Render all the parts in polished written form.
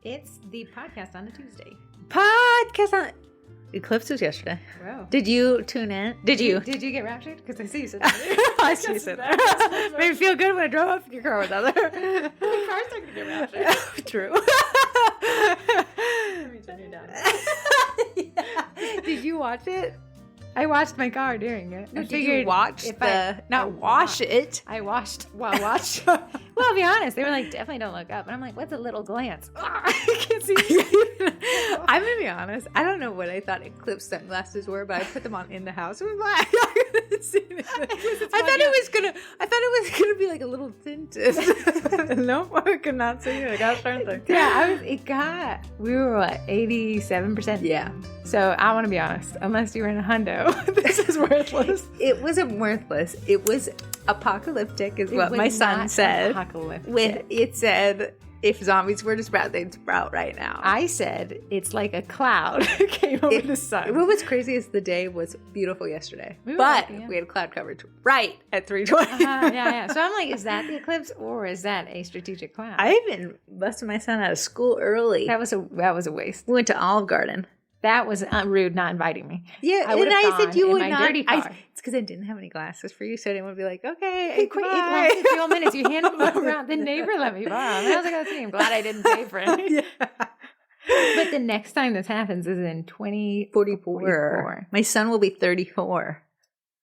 It's the podcast on a Tuesday. Eclipse was yesterday. Wow. Did you tune in? Did you? Did you get raptured? Because I see you said I see you said that. Made me feel good when I drove up in your car with other. The car's not going to get raptured. True. Let me turn you down. Yeah. Did you watch it? I washed my car during it. No, did you watch if the... Not wash it. I washed while watched. Well, I'll be honest. They were like, definitely don't look up. And I'm like, what's a little glance? I can't see. I'm going to be honest. I don't know what I thought Eclipse sunglasses were, but I put them on in the house. It was like, I couldn't see it. I thought it was gonna be like a little tinted. No, I could not see it. I got started. Yeah, we were what, 87%? Yeah. So I want to be honest. Unless you were in a hundo, this is worthless. It wasn't worthless. It was apocalyptic, is what my son said. Apocalyptic. It said, if zombies were to sprout, they'd sprout right now. I said it's like a cloud came over the sun. What was crazy is the day was beautiful yesterday, we had cloud coverage right at 3:20. Yeah. So I'm like, is that the eclipse or is that a strategic cloud? I even busted my son out of school early. That was a waste. We went to Olive Garden. That was rude, not inviting me. Yeah, I said you would not. Dirty car. It's because I didn't have any glasses for you, so I didn't want to be like, okay, it lasted 2 minutes. You handed them around. The neighbor let me borrow them. I was like, I'm glad I didn't pay for it. Yeah. But the next time this happens is in 2044. My son will be 34.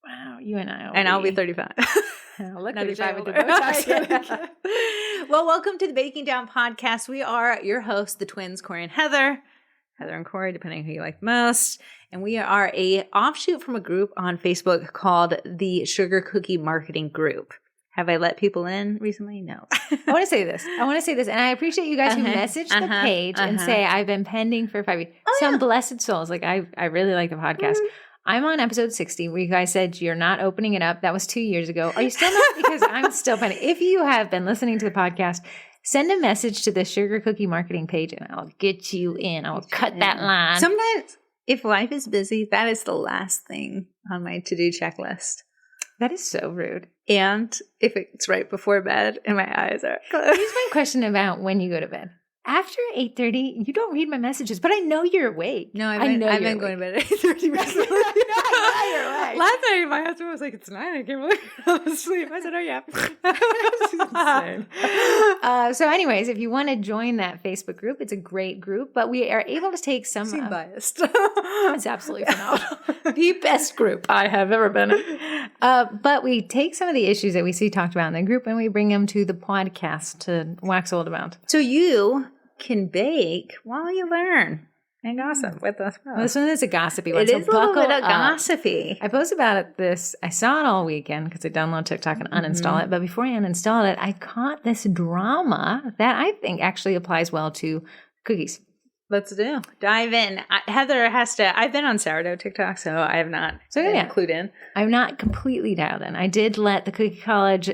Wow, you and I. I'll be 35. I'll look 35 with the Botox. Well, welcome to the Baking Down podcast. We are your hosts, the twins, Corey and Heather and Corey, depending on who you like most. And we are a offshoot from a group on Facebook called the Sugar Cookie Marketing Group. Have I let people in recently? No. I want to say this. And I appreciate you guys who message the page and say, I've been pending for 5 years. Some blessed souls. Like, I really like the podcast. I'm on episode 60 where you guys said you're not opening it up. That was 2 years ago. Are you still not? Because I'm still pending. If you have been listening to the podcast, send a message to the Sugar Cookie Marketing page and I'll get you in. I'll cut that line. Sometimes, if life is busy, that is the last thing on my to-do checklist. That is so rude. And if it's right before bed and my eyes are closed. Here's my question about when you go to bed. After 8:30, you don't read my messages, but I know you're awake. No, I've been going to bed at 8:30 recently. You're awake. Last night, my husband was like, it's 9. I can't believe I fell asleep. I said, oh, yeah. So anyways, if you want to join that Facebook group, it's a great group, but we are able to take some... You seem biased. It's absolutely phenomenal. The best group I have ever been in. But we take some of the issues that we see talked about in the group and we bring them to the podcast to wax old about. So you can bake while you learn and gossip with us. Well, this one is a gossipy one. It is a little bit of gossipy. I posted about this. I saw it all weekend because I download TikTok and uninstall it. But before I uninstalled it, I caught this drama that I think actually applies well to cookies. Let's dive in. Heather has to. I've been on sourdough TikTok, so I have not clued in. I'm not completely dialed in. I did let the Cookie College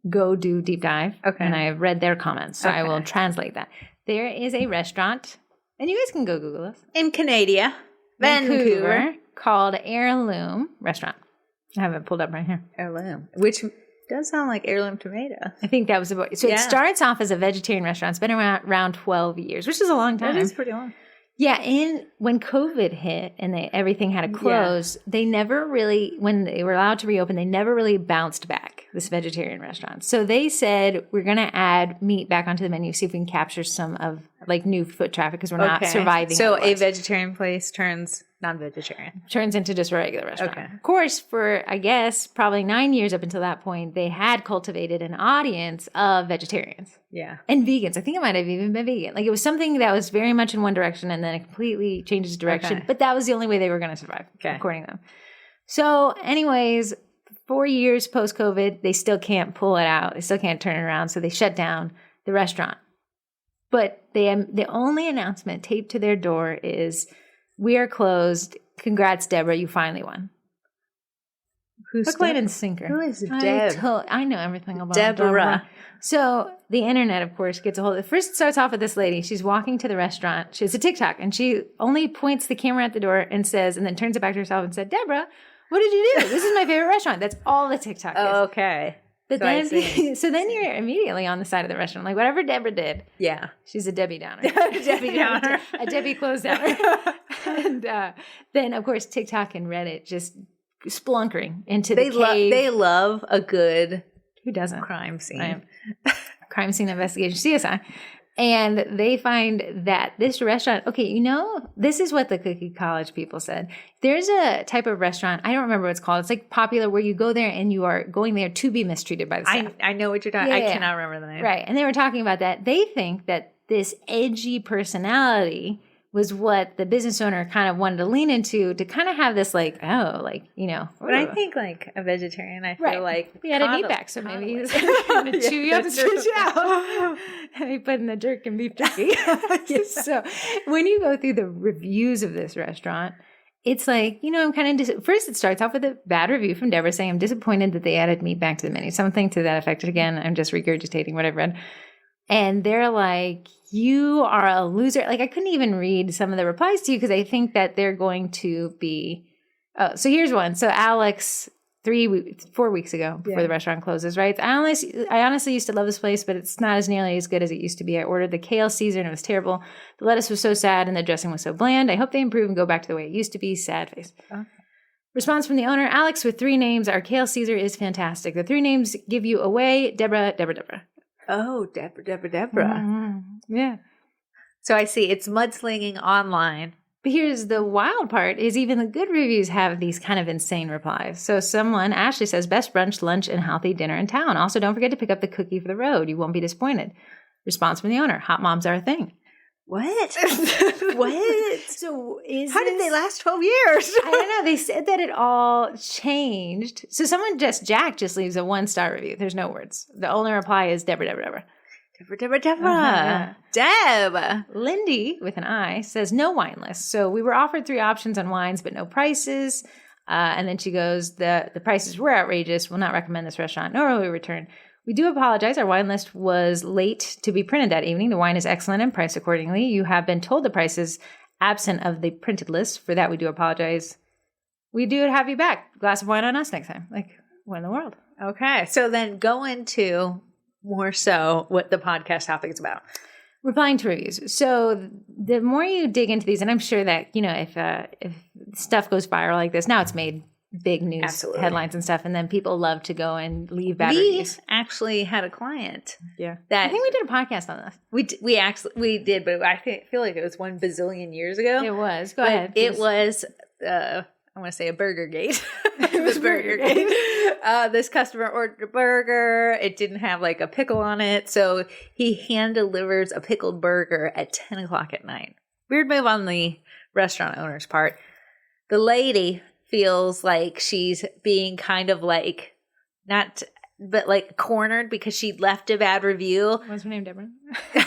go do deep dive. Okay. And I have read their comments, so I will translate that. There is a restaurant, and you guys can go Google this. In Canada, Vancouver, called Heirloom Restaurant. I have it pulled up right here. Heirloom, which does sound like heirloom tomato. I think that was about. So it starts off as a vegetarian restaurant. It's been around 12 years, which is a long time. That is pretty long. Yeah, when COVID hit and everything had to close, they never really, when they were allowed to reopen, they never really bounced back, this vegetarian restaurant. So they said, we're going to add meat back onto the menu, see if we can capture some of like new foot traffic because we're not surviving. So otherwise. A vegetarian place turns non-vegetarian. Turns into just a regular restaurant. Okay. Of course, for, I guess, probably 9 years up until that point, they had cultivated an audience of vegetarians. Yeah. And vegans. I think it might have even been vegan. Like, it was something that was very much in one direction and then it completely changed its direction. Okay. But that was the only way they were going to survive, according to them. So, anyways, 4 years post-COVID, they still can't pull it out. They still can't turn it around. So they shut down the restaurant. But the only announcement taped to their door is, we are closed. Congrats, Deborah. You finally won. Who's Hook, line, and sinker. Who is Deb? I know everything about Deborah. So the internet, of course, gets a hold of it. First, it starts off with this lady. She's walking to the restaurant. She has a TikTok, and she only points the camera at the door and says, and then turns it back to herself and said, Deborah, what did you do? This is my favorite restaurant. That's all the TikTok is. Okay. But so then you're immediately on the side of the restaurant, like whatever Deborah did. Yeah. She's a Debbie Downer. Debbie Downer. A Debbie close downer. And then, of course, TikTok and Reddit just splunkering into the cave. They love a good Who doesn't? crime scene. Right. Crime scene investigation, CSI. And they find that this restaurant, okay, this is what the Cookie College people said. There's a type of restaurant, I don't remember what it's called. It's like popular where you go there and you are going there to be mistreated by the staff. I know what you're talking about. I cannot remember the name. Right. And they were talking about that. They think that this edgy personality was what the business owner kind of wanted to lean into to kind of have this But I think like a vegetarian, I feel like he had a meat back, so maybe he's going to chew you up and spit you out. He put in the jerk and beef jerky. So when you go through the reviews of this restaurant, it's like, I'm kind of first it starts off with a bad review from Deborah saying, I'm disappointed that they added meat back to the menu. Something to that effect. Again, I'm just regurgitating what I've read. And they're like, you are a loser. Like, I couldn't even read some of the replies to you because I think that they're going to be. Oh, so here's one. So Alex, 4 weeks ago before the restaurant closes, writes, I honestly used to love this place, but it's not as nearly as good as it used to be. I ordered the kale Caesar and it was terrible. The lettuce was so sad and the dressing was so bland. I hope they improve and go back to the way it used to be. Sad face. Okay. Response from the owner, Alex, with 3 names, our kale Caesar is fantastic. The 3 names give you away. Deborah, Deborah, Deborah. Oh, Deborah, Deborah, Deborah. Mm-hmm. Yeah. So I see it's mudslinging online. But here's the wild part is even the good reviews have these kind of insane replies. So Ashley says, best brunch, lunch, and healthy dinner in town. Also, don't forget to pick up the cookie for the road. You won't be disappointed. Response from the owner, hot moms are a thing. What? What? So how did they last 12 years? I don't know. They said that it all changed. So Jack just leaves a 1-star review. There's no words. The only reply is Deborah, Deborah, Deborah. Deborah, Deborah, Deborah. Deb. Lindy, with an I, says no wine list. So we were offered 3 options on wines, but no prices. And then she goes, the prices were outrageous. Will not recommend this restaurant, nor will we return. We do apologize. Our wine list was late to be printed that evening. The wine is excellent and priced accordingly. You have been told the price is absent of the printed list. For that, we do apologize. We do have you back. Glass of wine on us next time. Like, what in the world? Okay. So then go into more so what the podcast topic is about. Replying to reviews. So the more you dig into these, and I'm sure that, if stuff goes viral like this, now it's made big news headlines and stuff, and then people love to go and leave bad reviews. We actually had a client. Yeah. I think we did a podcast on this. We did, but I feel like it was 1 bazillion years ago. It was. Go ahead. It was, I want to say a burger gate. It was Burger Gate. This customer ordered a burger. It didn't have like a pickle on it. So he hand delivers a pickled burger at 10 o'clock at night. Weird move on the restaurant owner's part. The lady feels like she's being kind of like cornered because she left a bad review. What's her name, Deborah?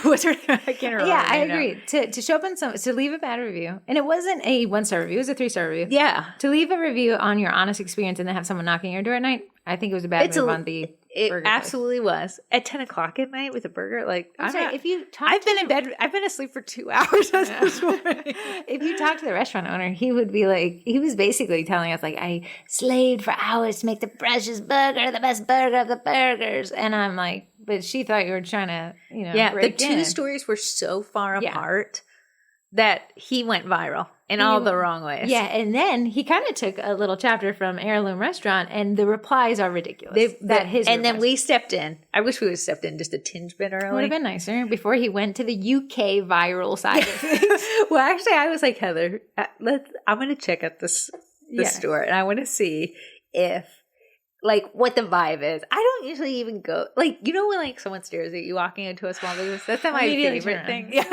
What's her name? I can't remember. Yeah, I agree. To show up to leave a bad review, and it wasn't a 1-star review, it was a 3-star review. Yeah. To leave a review on your honest experience and then have someone knocking your door at night, I think it was a bad move on the It burger absolutely was. At 10 o'clock at night with a burger, like I'm sorry, if you talk I've been in bed. I've been asleep for 2 hours this morning. If you talk to the restaurant owner, he would be like, he was basically telling us like, I slaved for hours to make the freshest burger, the best burger of the burgers, and I'm like, but she thought you were trying to, the 2 stories were so far apart that he went viral in all the wrong ways. Yeah, and then he kind of took a little chapter from Heirloom Restaurant, and the replies are ridiculous. Then we stepped in. I wish we would have stepped in just a tinge bit early. Would have been nicer before he went to the UK viral side of things. Well, actually, I was like, Heather, I'm going to check out the store, and I want to see if what the vibe is. I don't usually even go when someone stares at you walking into a small business. That's not my favorite thing. Yeah.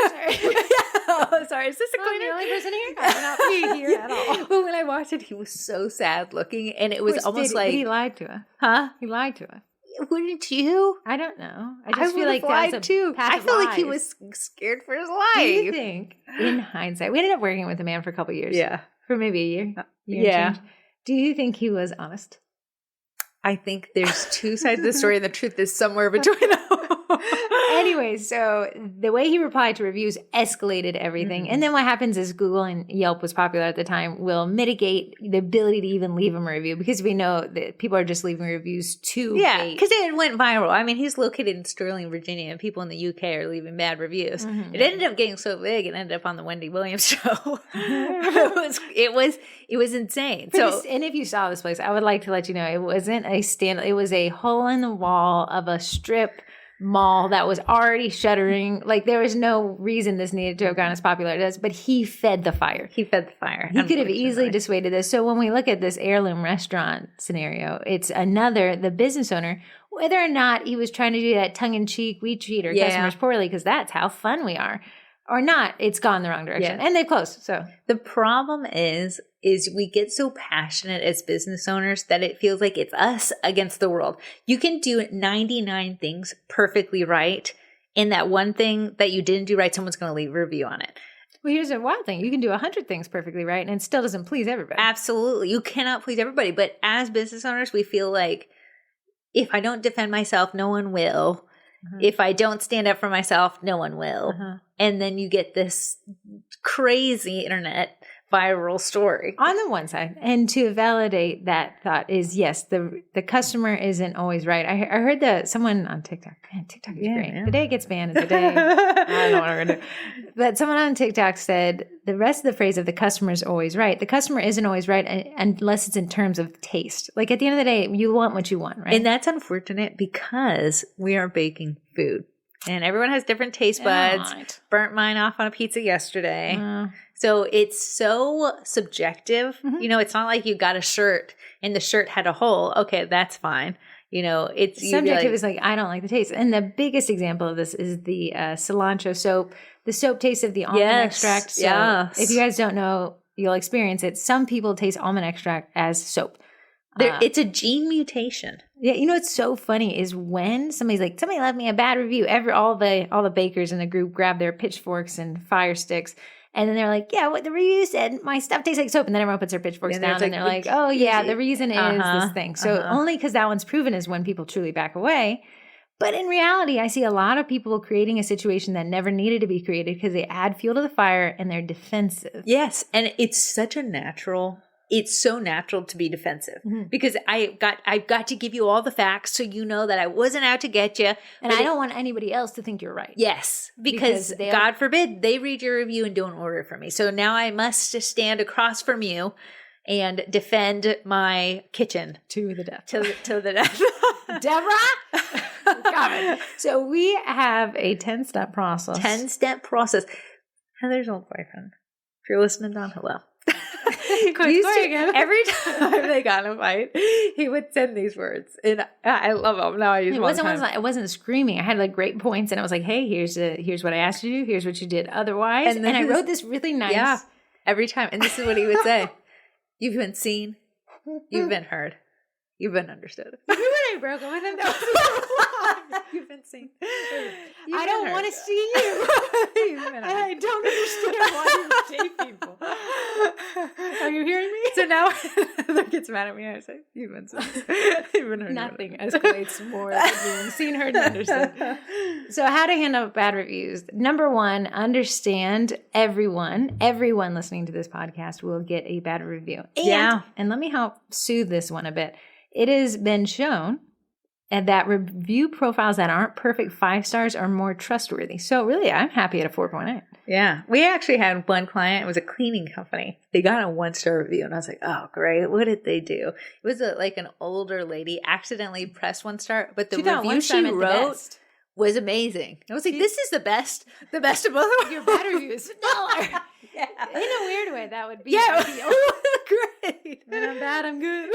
Oh, sorry. Is this the only person here? I'm not me here at all. But when I watched it, he was so sad looking, and it was almost like he lied to us. Huh? He lied to us. Wouldn't you? I don't know. I just feel like that's too. I feel like he was scared for his life. Do you think, in hindsight, we ended up working with the man for a couple of years. Yeah, for maybe a year. Yeah. Do you think he was honest? I think there's 2 sides of the story, and the truth is somewhere between them. Anyway, so the way he replied to reviews escalated everything. And then what happens is Google and Yelp was popular at the time will mitigate the ability to even leave him a review because we know that people are just leaving reviews too late. Because it went viral. I mean, he's located in Sterling, Virginia, and people in the UK are leaving bad reviews. It ended up getting so big, it ended up on the Wendy Williams show. It was insane. So, and if you saw this place, I would like to let you know it wasn't a stand. It was a hole in the wall of a strip mall that was already shuttering. Like there was no reason this needed to have gotten as popular as it does, but he fed the fire. He could have easily dissuaded this. So when we look at this Heirloom Restaurant scenario, it's the business owner, whether or not he was trying to do that tongue-in-cheek, we treat our customers poorly because that's how fun we are, or not, it's gone the wrong direction. And they've closed. So the problem is we get so passionate as business owners that it feels like it's us against the world. You can do 99 things perfectly right, and that one thing that you didn't do right, someone's going to leave a review on it. Well, here's a wild thing. You can do 100 things perfectly right, and it still doesn't please everybody. Absolutely. You cannot please everybody. But as business owners, we feel like if I don't defend myself, no one will. If I don't stand up for myself, no one will. And then you get this crazy internet viral story. On the one side, and to validate that thought is, yes, the customer isn't always right. I heard that someone on TikTok, man, TikTok is great. Man. The day it gets banned is the day. I don't want to do. But someone on TikTok said the rest of the phrase of the customer is always right. The customer isn't always right unless it's in terms of taste. Like at the end of the day, you want what you want, right? And that's unfortunate because we are baking food. And everyone has different taste buds. Right. Burnt mine off on a pizza yesterday. So it's so subjective. You know, it's not like you got a shirt and the shirt had a hole. Okay, that's fine. You know, it's subjective is like, I don't like the taste. And the biggest example of this is the cilantro soap. The soap taste of the almond extract. So if you guys don't know, you'll experience it. Some people taste almond extract as soap. It's a gene mutation. Yeah, you know what's so funny is when somebody's like, somebody left me a bad review. All the bakers in the group grab their pitchforks and fire sticks, and then they're like, yeah, what the review said, my stuff tastes like soap. And then everyone puts their pitchforks down and they're like, oh yeah, the reason is this thing. So only because that one's proven is when people truly back away. But in reality, I see a lot of people creating a situation that never needed to be created because they add fuel to the fire and they're defensive. Yes, and it's so natural to be defensive because I've got to give you all the facts so you know that I wasn't out to get you. And I don't want anybody else to think you're right. Yes, because God forbid they read your review and don't order from me. So now I must stand across from you and defend my kitchen. To the death. To the death. Deborah? God. So we have a 10-step process. 10-step process. Heather's old boyfriend. If you're listening down, hello. Every time they got in a fight, he would send these words, and I love them. Now I use it wasn't screaming. I had like great points, and I was like, "Hey, here's what I asked you to do. Here's what you did otherwise." And I wrote this really nice. Yeah, every time, and this is what he would say: "You've been seen, you've been heard, you've been understood." Remember when I broke up with him? You've been seen. I don't want to see you. I don't understand why you date people. Are you hearing me? So now Heather gets mad at me. I say, "You've been seen. You've been heard." Nothing escalates more than being seen, heard, and understood. So how to handle bad reviews? Number one, understand everyone listening to this podcast will get a bad review. And let me help soothe this one a bit. It has been shown that review profiles that aren't perfect 5 stars are more trustworthy. So really, I'm happy at a 4.8. Yeah. We actually had one client. It was a cleaning company. They got a 1-star review. And I was like, oh, great. What did they do? It was like an older lady accidentally pressed 1 star. But the review she wrote was amazing. I was like, this is the best of both of them. Your bad reviews. No. Yeah. In a weird way, that would be ideal. Great. When I'm bad, I'm good.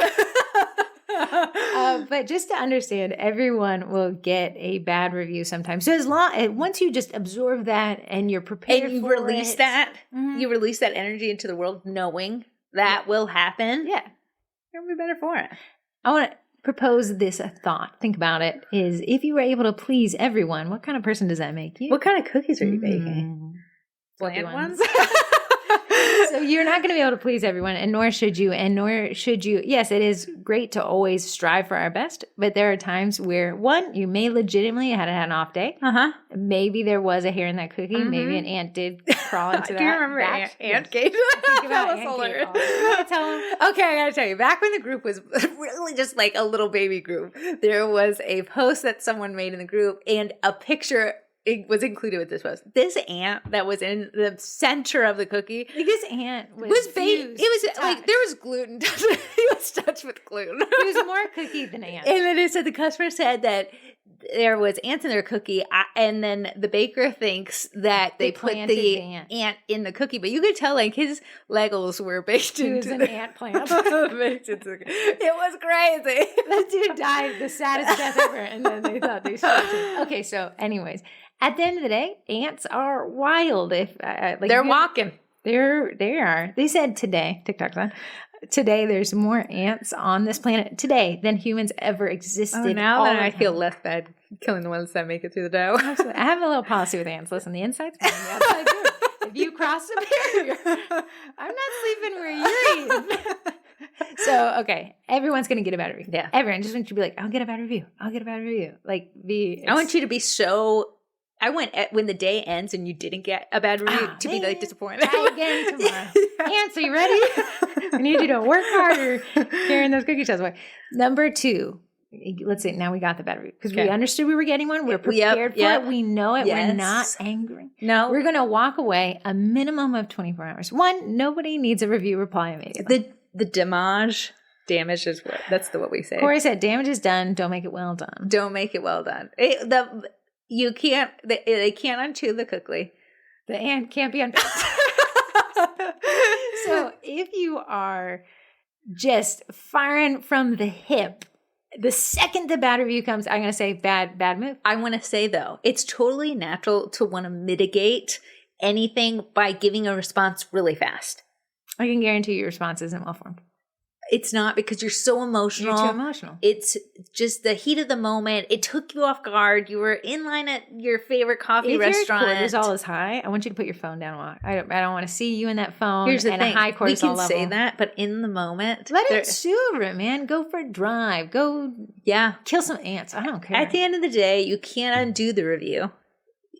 But just to understand, everyone will get a bad review sometimes. So once you just absorb that and you're prepared and you for release that, you release that energy into the world, knowing that will happen. Yeah, you'll be better for it. I want to propose this thought. Think about it: is if you were able to please everyone, what kind of person does that make you? What kind of cookies are you baking? Bland ones. So you're not going to be able to please everyone, and nor should you. Yes, it is great to always strive for our best, but there are times where, one, you may legitimately had an off day. Maybe there was a hair in that cookie. Maybe an ant did crawl into that. Do you remember ant cake? Think about ant cake. Okay, I got to tell you. Back when the group was really just like a little baby group, there was a post that someone made in the group, and a picture it was included with this post. This ant that was in the center of the cookie. Like this ant was baked. It was like there was gluten. He was touched with gluten. It was more cookie than ant. And then it said the customer said that there was ants in their cookie, and then the baker thinks that they put the ant in the cookie, but you could tell like his Legos were baked into. It was an ant plant. It was crazy. That dude died the saddest death ever, and then they thought they started him. Okay, so anyways, at the end of the day, ants are wild. If like they're walking, they are. They said today, TikTok's on. Today, there's more ants on this planet today than humans ever existed. Oh, now that I feel less bad killing the ones that make it through the dough. Absolutely. I have a little policy with ants. Listen, the inside's fine, the outside's good. If you cross the barrier, I'm not sleeping where you're eating. So, okay, everyone's going to get a bad review. Yeah. Everyone just wants you to be like, I'll get a bad review. I'll get a bad review. Like, I want you to be so... I want when the day ends and you didn't get a bad review to be like disappointed. Try again tomorrow. Ants, are you ready? I need you to work harder carrying those cookie shells away. Number 2, let's say now we got the bad review because we understood we were getting one. We're prepared for it. We know it. Yes. We're not angry. No. We're going to walk away a minimum of 24 hours. 1, nobody needs a review reply immediately. The damage is what we say. Corey said, damage is done. Don't make it well done. Don't make it well done. You can't, they can't unchew the cookie. The ant can't be unpicked. So if you are just firing from the hip, the second the bad review comes, I'm going to say bad move. I want to say though, it's totally natural to want to mitigate anything by giving a response really fast. I can guarantee your response isn't well formed. It's not because you're so emotional. You're too emotional. It's just the heat of the moment. It took you off guard. You were in line at your favorite coffee restaurant. If your cortisol is high, I want you to put your phone down. I don't want to see you in that phone. Here's the thing. A high cortisol we can level. say that, but in the moment. Let it soothe it, man. Go for a drive. Go kill some ants. I don't care. At the end of the day, you can't undo the review.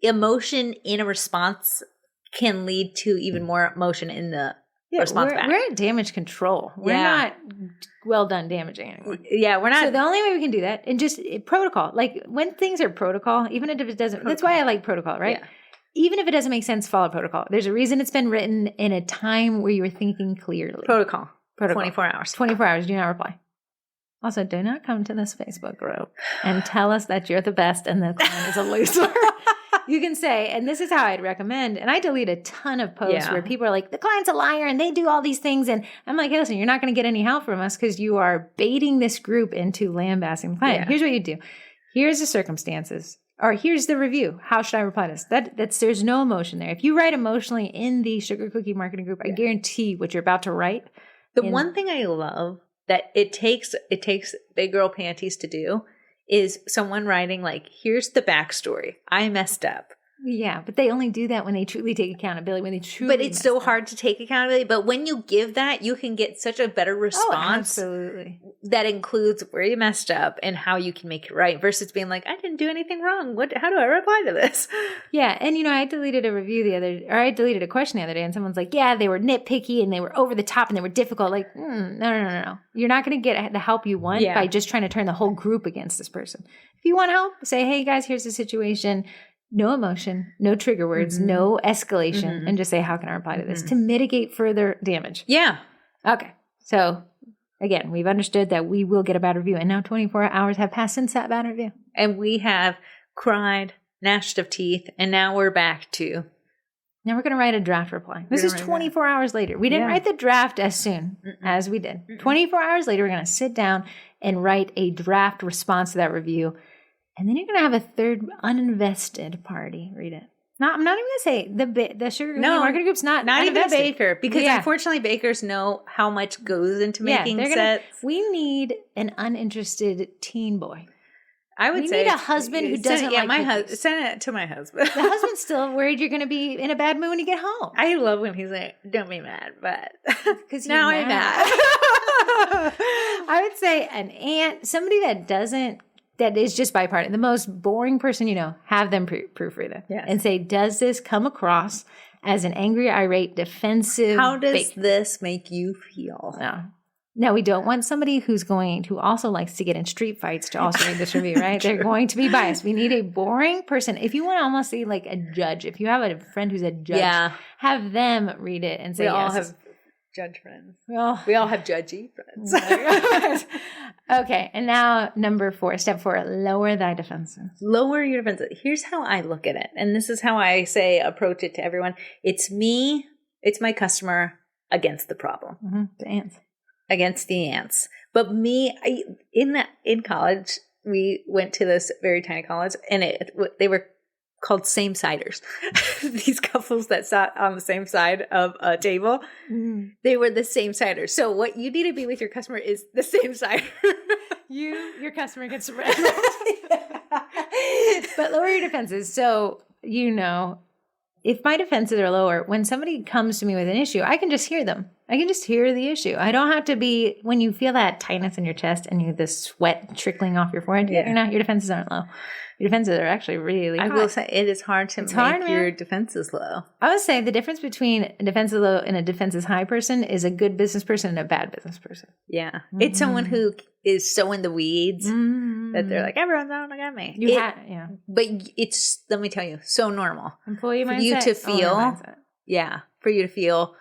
Emotion in a response can lead to even more emotion in the response back. We're at damage control. We're not well done damaging anyone. Yeah, we're not. So the only way we can do that, and just protocol, like when things are protocol, even if it doesn't, that's why I like protocol, right? Yeah. Even if it doesn't make sense, follow protocol. There's a reason it's been written in a time where you were thinking clearly. Protocol. 24 hours. 24 hours, do not reply. Also, do not come to this Facebook group and tell us that you're the best and the client is a loser. You can say, and this is how I'd recommend, and I delete a ton of posts where people are like, the client's a liar and they do all these things. And I'm like, hey, listen, you're not going to get any help from us because you are baiting this group into lambasting the client. Yeah. Here's what you do. Here's the circumstances. Or here's the review. How should I reply to this? There's no emotion there. If you write emotionally in the sugar cookie marketing group, I guarantee what you're about to write. The one thing I love that it takes big girl panties to do is someone writing like, here's the backstory. I messed up. Yeah, but they only do that when they truly take accountability, when they truly But it's so hard to take accountability. But when you give that, you can get such a better response. Oh, absolutely. That includes where you messed up and how you can make it right versus being like, I didn't do anything wrong. How do I reply to this? Yeah, and I deleted I deleted a question the other day and someone's like, yeah, they were nitpicky and they were over the top and they were difficult. Like, no. You're not going to get the help you want by just trying to turn the whole group against this person. If you want help, say, hey guys, here's the situation. No emotion, no trigger words, no escalation, and just say, how can I reply to this to mitigate further damage? Yeah. Okay. So, again, we've understood that we will get a bad review, and now 24 hours have passed since that bad review. And we have cried, gnashed of teeth, and now we're back to... Now we're going to write a draft reply. This is 24 hours later. We didn't write the draft as soon as we did. 24 hours later, we're going to sit down and write a draft response to that review. And then you're going to have a third uninvested party read it. I'm not even going to say the sugar marketing group's not even the baker. Because unfortunately, bakers know how much goes into making sets. We need an uninterested teen boy. I would say need a husband who doesn't like cookies. Send it to my husband. The husband's still worried you're going to be in a bad mood when you get home. I love when he's like, don't be mad, but because now I'm mad. I would say an aunt, somebody that is just bipartisan, the most boring person you know, have them proofread it and say, does this come across as an angry, irate, defensive? How does this make you feel? No. Now, we don't want somebody who also likes to get in street fights to also read this review, right? They're going to be biased. We need a boring person. If you want to almost see like a judge, if you have a friend who's a judge, have them read it and say, we all have judge friends. We all have judgy friends. Okay, and now number 4, step 4, lower thy defenses. Lower your defenses. Here's how I look at it. And this is how I say approach it to everyone. It's me, it's my customer against the problem. Mm-hmm. The ants. Against the ants. But me, in college, we went to this very tiny college, and they were called same-siders. These couples that sat on the same side of a table, they were the same-siders. So what you need to be with your customer is the same-sider. Your customer gets red. But lower your defenses. So, if my defenses are lower, when somebody comes to me with an issue, I can just hear them. I can just hear the issue. I don't have to be, when you feel that tightness in your chest and the sweat trickling off your forehead, your defenses aren't low. Your defenses are actually really high. I will say it is hard to make your defenses low. I would say the difference between a defenses low and a defenses high person is a good business person and a bad business person. Yeah. Mm-hmm. It's someone who is so in the weeds that they're like, everyone's out to get me. But it's, let me tell you, so normal. Employee mindset. For you to feel, for you to feel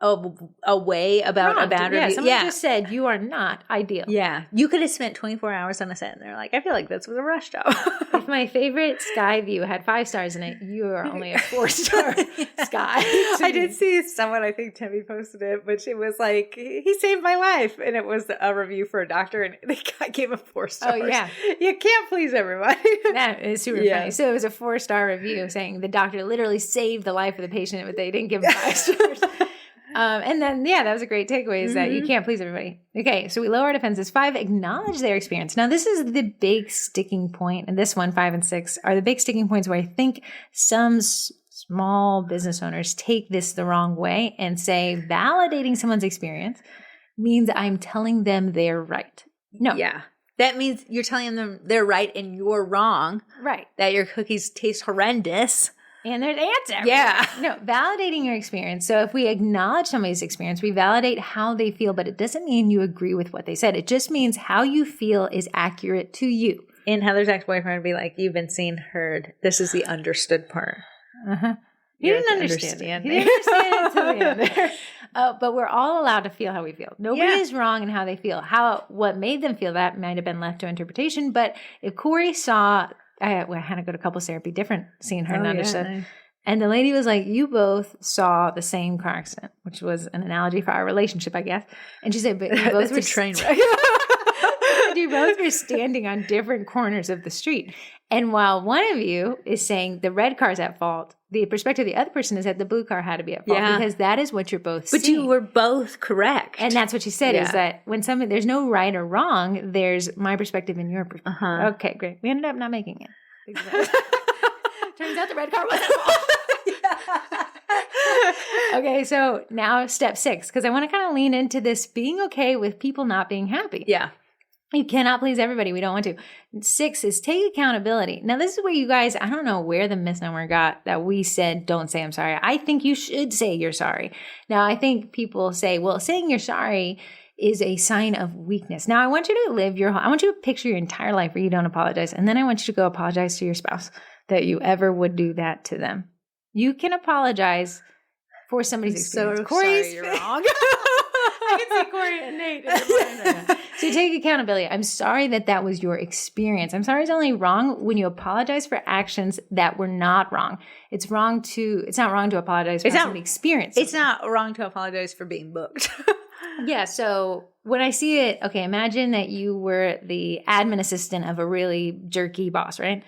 a way about a bad review. Someone just said you are not ideal. Yeah. You could have spent 24 hours on a set and they're like, I feel like this was a rush job. If my favorite sky view had 5 stars in it, you are only a 4-star sky. I did see someone, I think Timmy posted it, but she was like, he saved my life. And it was a review for a doctor and they gave him 4 stars. Oh, yeah. You can't please everybody. That is super funny. So it was a 4-star review saying the doctor literally saved the life of the patient, but they didn't give him 5 stars. And then, that was a great takeaway is that you can't please everybody. Okay, so we lower our defenses. 5, acknowledge their experience. Now, this is the big sticking point, and this one, 5 and 6, are the big sticking points where I think some small business owners take this the wrong way and say validating someone's experience means I'm telling them they're right. No. Yeah. That means you're telling them they're right and you're wrong. Right. That your cookies taste horrendous. And there's ants everywhere. Yeah. No, validating your experience. So if we acknowledge somebody's experience, we validate how they feel, but it doesn't mean you agree with what they said. It just means how you feel is accurate to you. And Heather's ex-boyfriend would be like, you've been seen, heard. This is the understood part. Uh-huh. He didn't understand it. He didn't understand it until the end. But we're all allowed to feel how we feel. Nobody is wrong in how they feel. What made them feel that might have been left to interpretation. But if Corey saw... I had to go to couples therapy, different seeing her and understood. Yeah. And the lady was like, you both saw the same car accident, which was an analogy for our relationship, I guess. And she said, but you both were train wreck. You both were standing on different corners of the street. And while one of you is saying the red car's at fault, the perspective of the other person is that the blue car had to be at fault because that is what you're both seeing. But you were both correct. And that's what she said is that when there's no right or wrong, there's my perspective and your perspective. Uh-huh. Okay, great. We ended up not making it. Turns out the red car wasn't at fault. Okay, so now step 6, because I want to kind of lean into this being okay with people not being happy. Yeah. You cannot please everybody. We don't want to. 6 is take accountability. Now, this is where you guys, I don't know where the misnomer got that we said, don't say I'm sorry. I think you should say you're sorry. Now, I think people say, well, saying you're sorry is a sign of weakness. Now, I want you to I want you to picture your entire life where you don't apologize. And then I want you to go apologize to your spouse that you ever would do that to them. You can apologize for somebody's experience. So sorry, you're wrong. I can see Corey and Nate in your mind right now. So you take accountability. I'm sorry that was your experience. I'm sorry is only wrong when you apologize for actions that were not wrong. It's not wrong to apologize for somebody's experience. It's not wrong to apologize for being booked. Yeah, so when I see it, okay, imagine that you were the admin assistant of a really jerky boss, right?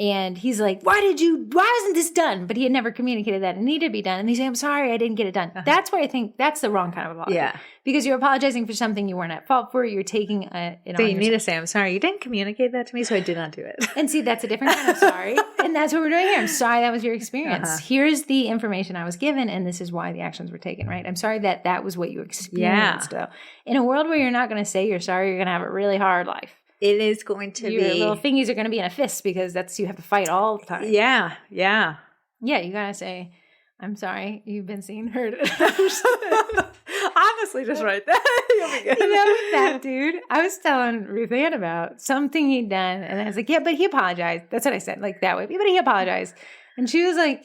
And he's like, why wasn't this done? But he had never communicated that it needed to be done. And he's like, I'm sorry, I didn't get it done. That's where I think that's the wrong kind of apology. Yeah. Because you're apologizing for something you weren't at fault for. You're taking it on So you yourself. need to say, I'm sorry, you didn't communicate that to me, so I did not do it. And see, that's a different kind of sorry. And that's what we're doing here. I'm sorry that was your experience. Here's the information I was given, and this is why the actions were taken, right? I'm sorry that was what you experienced, though. In a world where you're not going to say you're sorry, you're going to have a really hard life. It is going to Your little fingies are going to be in a fist because you have to fight all the time. Yeah, yeah. Yeah, you got to say, I'm sorry, you've been seen, heard. Honestly, just write that. You'll be good. You know, that dude, I was telling Ruth Ann about something he'd done, and I was like, yeah, but he apologized. That's what I said, like that way. But he apologized. And she was like,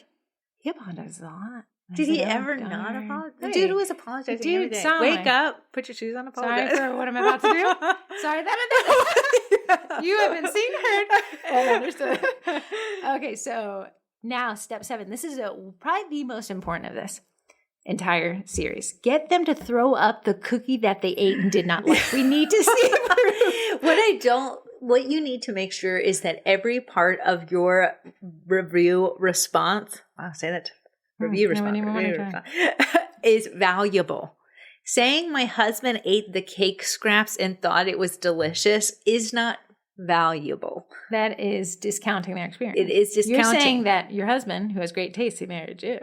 he apologized a lot. Did he ever not apologize? The dude was apologizing every day. Wake up, put your shoes on, apologize. Sorry for what I'm about to do. Sorry that you have been seen, heard, and understood. Okay, so now step 7. This is probably the most important of this entire series. Get them to throw up the cookie that they ate and did not like. We need to see What you need to make sure is that every part of your review response, I'll say that review response is valuable. Saying my husband ate the cake scraps and thought it was delicious is not valuable. That is discounting their experience. It is discounting. You're saying that your husband, who has great taste, he married you,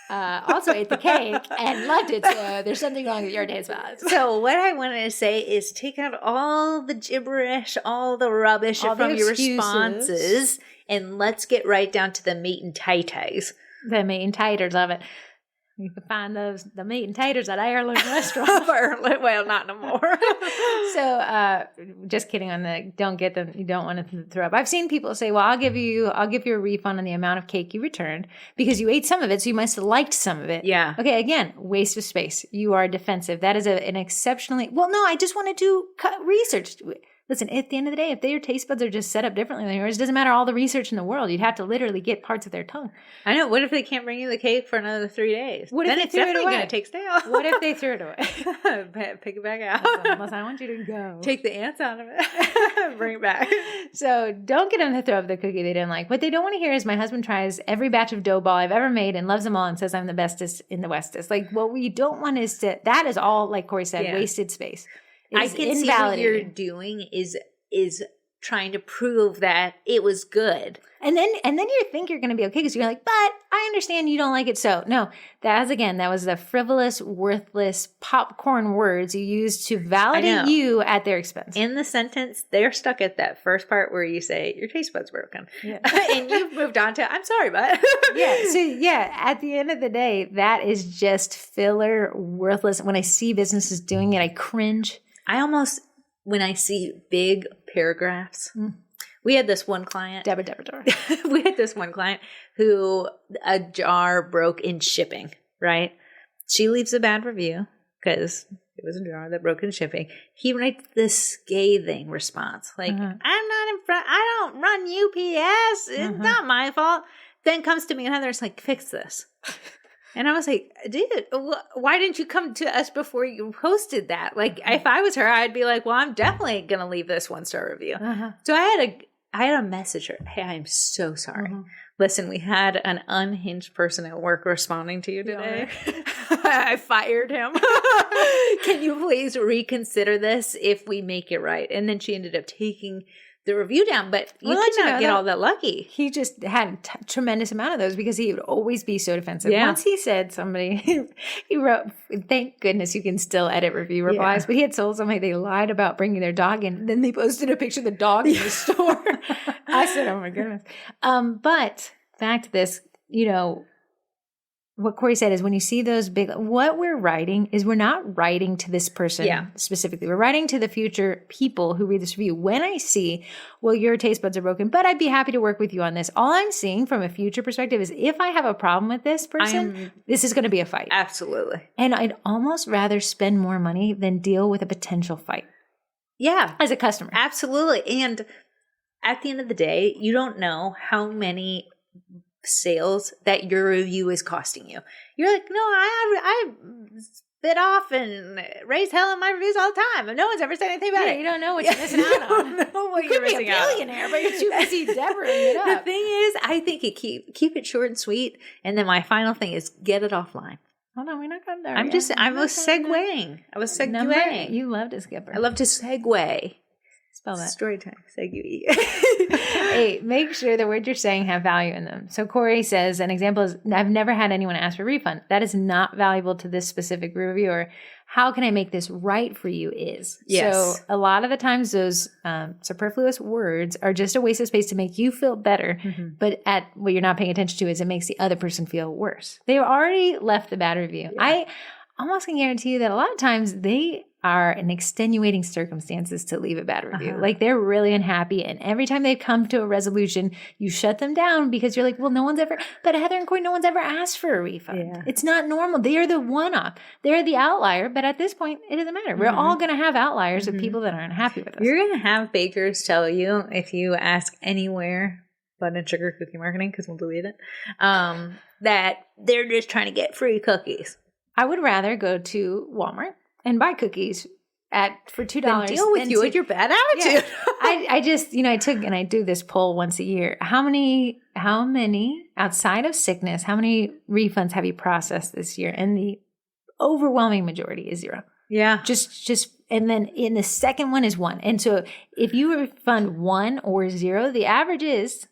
also ate the cake and loved it. So there's something wrong with your taste buds. So what I wanted to say is take out all the gibberish, all the rubbish from your responses, and let's get right down to the meat and taters. The meat and taters of it. You can find the meat and taters at Heirloom Restaurant. Well, not no more. So, just kidding on the don't get them. You don't want to throw up. I've seen people say, "Well, I'll give you a refund on the amount of cake you returned because you ate some of it, so you must have liked some of it." Yeah. Okay. Again, waste of space. You are defensive. That is an exceptionally well. No, I just wanted to cut research. Listen, at the end of the day, if their taste buds are just set up differently than yours, it doesn't matter all the research in the world. You'd have to literally get parts of their tongue. I know. What if they can't bring you the cake for another 3 days? What if then they it's threw it definitely away? going to take stale. What if they threw it away? Pick it back out. Listen, I want you to go. Take the ants out of it. Bring it back. So don't get them to throw up the cookie they didn't like. What they don't want to hear is my husband tries every batch of dough ball I've ever made and loves them all and says I'm the bestest in the Westest. Like what we don't want is that is all, like Corey said, wasted space. I can see what you're doing is trying to prove that it was good. And then you think you're going to be okay because you're like, but I understand you don't like it. So no, that was the frivolous, worthless popcorn words you used to validate you at their expense. In the sentence, they're stuck at that first part where you say your taste bud's broken. Yeah. And you've moved on to, I'm sorry, bud. At the end of the day, that is just filler, worthless. When I see businesses doing it, I cringe. When I see big paragraphs, we had this one client. Deborah. We had this one client who a jar broke in shipping, right? She leaves a bad review because it was a jar that broke in shipping. He writes this scathing response like, I'm not in front. I don't run UPS. It's not my fault. Then comes to me and Heather's like, fix this. And I was like, dude, why didn't you come to us before you posted that? Like, if I was her, I'd be like, well, I'm definitely going to leave this 1-star review. So I had a message her. Hey, I'm so sorry. Listen, we had an unhinged person at work responding to you today. I fired him. Can you please reconsider this if we make it right? And then she ended up taking the review down, but you did not get all that lucky. He just had a tremendous amount of those because he would always be so defensive. Yeah. Once he said he wrote, thank goodness you can still edit review replies, but he had told somebody they lied about bringing their dog in. Then they posted a picture of the dog in the store. I said, oh my goodness. But back to this, what Corey said is when you see those big, what we're writing is we're not writing to this person specifically. We're writing to the future people who read this review. When I see, well, your taste buds are broken, but I'd be happy to work with you on this. All I'm seeing from a future perspective is if I have a problem with this person, this is going to be a fight. Absolutely. And I'd almost rather spend more money than deal with a potential fight. Yeah. As a customer. Absolutely. And at the end of the day, you don't know how many sales that your review is costing you. You're like, no, I bit off and raise hell in my reviews all the time. And no one's ever said anything about it. You don't know what you're missing out on. You don't know what you're missing out on. You could be a billionaire, but you're too busy Deborah-ing it up. The thing is, I think it keep it short and sweet. And then my final thing is get it offline. Hold on, we're not going there. I was segueing. I was segueing. You love to skip her. I love to segue. Spell that. Story time. Segue. Hey, make sure the words you're saying have value in them. So Corey says, an example is, I've never had anyone ask for a refund. That is not valuable to this specific review, or how can I make this right for you is. Yes. So a lot of the times those superfluous words are just a waste of space to make you feel better. Mm-hmm. But what you're not paying attention to is it makes the other person feel worse. They already left the bad review. Yeah. I almost can guarantee you that a lot of times they are in extenuating circumstances to leave a bad review. Uh-huh. Like they're really unhappy. And every time they come to a resolution, you shut them down because you're like, well, but Heather and Corey, no one's ever asked for a refund. Yeah. It's not normal. They are the one-off. They're the outlier. But at this point, it doesn't matter. Mm-hmm. We're all going to have outliers of people that are unhappy with us. You're going to have bakers tell you, if you ask anywhere, Bun and Sugar Cookie Marketing, because we'll delete it, that they're just trying to get free cookies. I would rather go to Walmart and buy cookies for $2. Then deal with you and your bad attitude. Yeah. I just, I do this poll once a year. How many outside of sickness, how many refunds have you processed this year? And the overwhelming majority is 0. Yeah. Just, and then in the second one is 1. And so if you refund 1 or 0, the average is,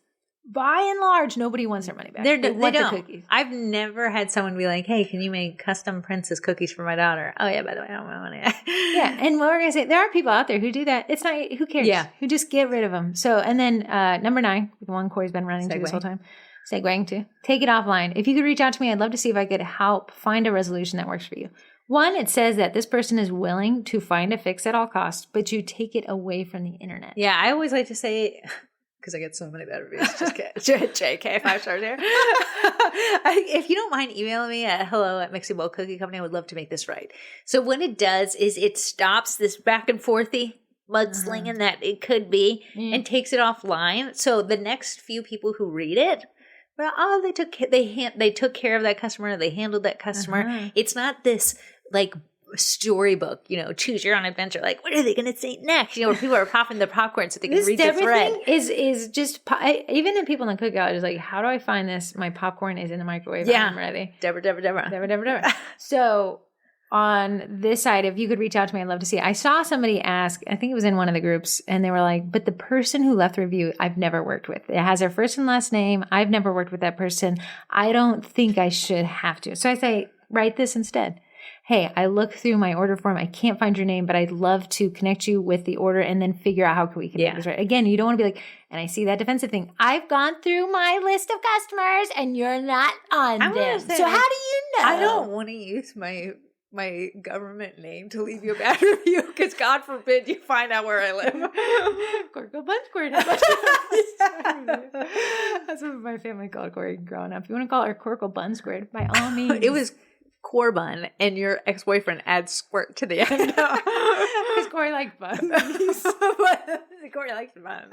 by and large, nobody wants their money back. They want the cookies. I've never had someone be like, hey, can you make custom princess cookies for my daughter? Oh, yeah, by the way, I don't want money. Yeah, and what we're going to say, there are people out there who do that. It's not, who cares? Yeah. Who just get rid of them. So, and then number 9, the one Corey's been running to this whole time, segueing to, take it offline. If you could reach out to me, I'd love to see if I could help find a resolution that works for you. 1, it says that this person is willing to find a fix at all costs, but you take it away from the internet. Yeah, I always like to say, because I get so many bad reviews, just kidding. JK, 5 stars there. If you don't mind emailing me at hello@Mixing Bowl Cookie Company, I would love to make this right. So what it does is it stops this back and forthy mudslinging that it could be and takes it offline. So the next few people who read it, well, they took care of that customer, they handled that customer. It's not this like storybook, choose your own adventure. Like, what are they going to say next? Where people are popping the popcorn so they can read the thread. Is just even in people in the cookout is like, how do I find this? My popcorn is in the microwave. Yeah, I'm ready. Deborah. So on this side, if you could reach out to me, I'd love to see it. I saw somebody ask, I think it was in one of the groups, and they were like, but the person who left the review, I've never worked with. It has their first and last name. I've never worked with that person. I don't think I should have to. So I say, write this instead. Hey, I looked through my order form. I can't find your name, but I'd love to connect you with the order and then figure out how we can make this right. Again, you don't want to be like, and I see that defensive thing. I've gone through my list of customers and you're not on them. So how do you know? I don't want to use my government name to leave you a bad review because God forbid you find out where I live. Corkle Bun Squared. That's what my family called Corey growing up. If you want to call her Corkle Bun Squared, by all means. It was Corbun, and your ex-boyfriend adds squirt to the end. Because Corey likes buns. Corey likes buns.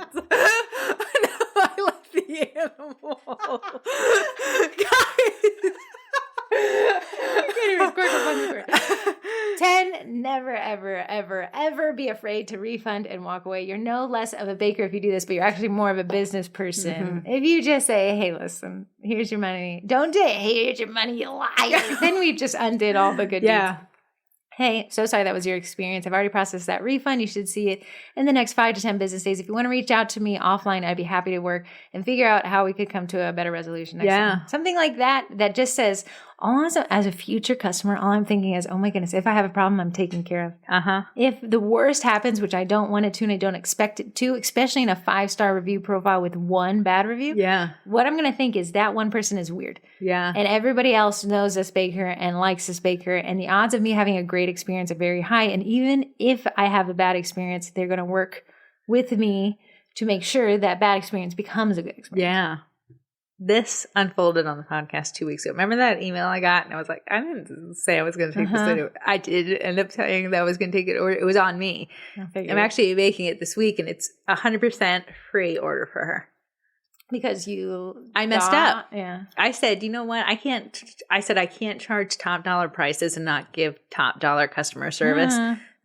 I like the animal. Guys. Anyways, Corkle Bun Squared. 10, never, ever, ever, ever be afraid to refund and walk away. You're no less of a baker if you do this, but you're actually more of a business person. Mm-hmm. If you just say, hey, listen, here's your money. Don't do it. Hey, here's your money, you liar. Then we just undid all the good deeds. Hey, so sorry that was your experience. I've already processed that refund. You should see it in the next 5 to 10 business days. If you want to reach out to me offline, I'd be happy to work and figure out how we could come to a better resolution next time. Something like that just says, as a future customer, all I'm thinking is, oh my goodness, if I have a problem, I'm taken care of. If the worst happens, which I don't want it to and I don't expect it to, especially in a 5-star review profile with 1 bad review, what I'm going to think is that one person is weird. And everybody else knows this baker and likes this baker, and the odds of me having a great experience are very high. And even if I have a bad experience, they're going to work with me to make sure that bad experience becomes a good experience. This unfolded on the podcast 2 weeks ago. Remember that email I got? And I was like, I didn't say I was going to take this. I did end up telling that I was going to take it, or it was on me. I'm actually making it this week, and it's 100% free order for her. Because I messed up. Yeah. I said, you know what? I can't charge top dollar prices and not give top dollar customer service.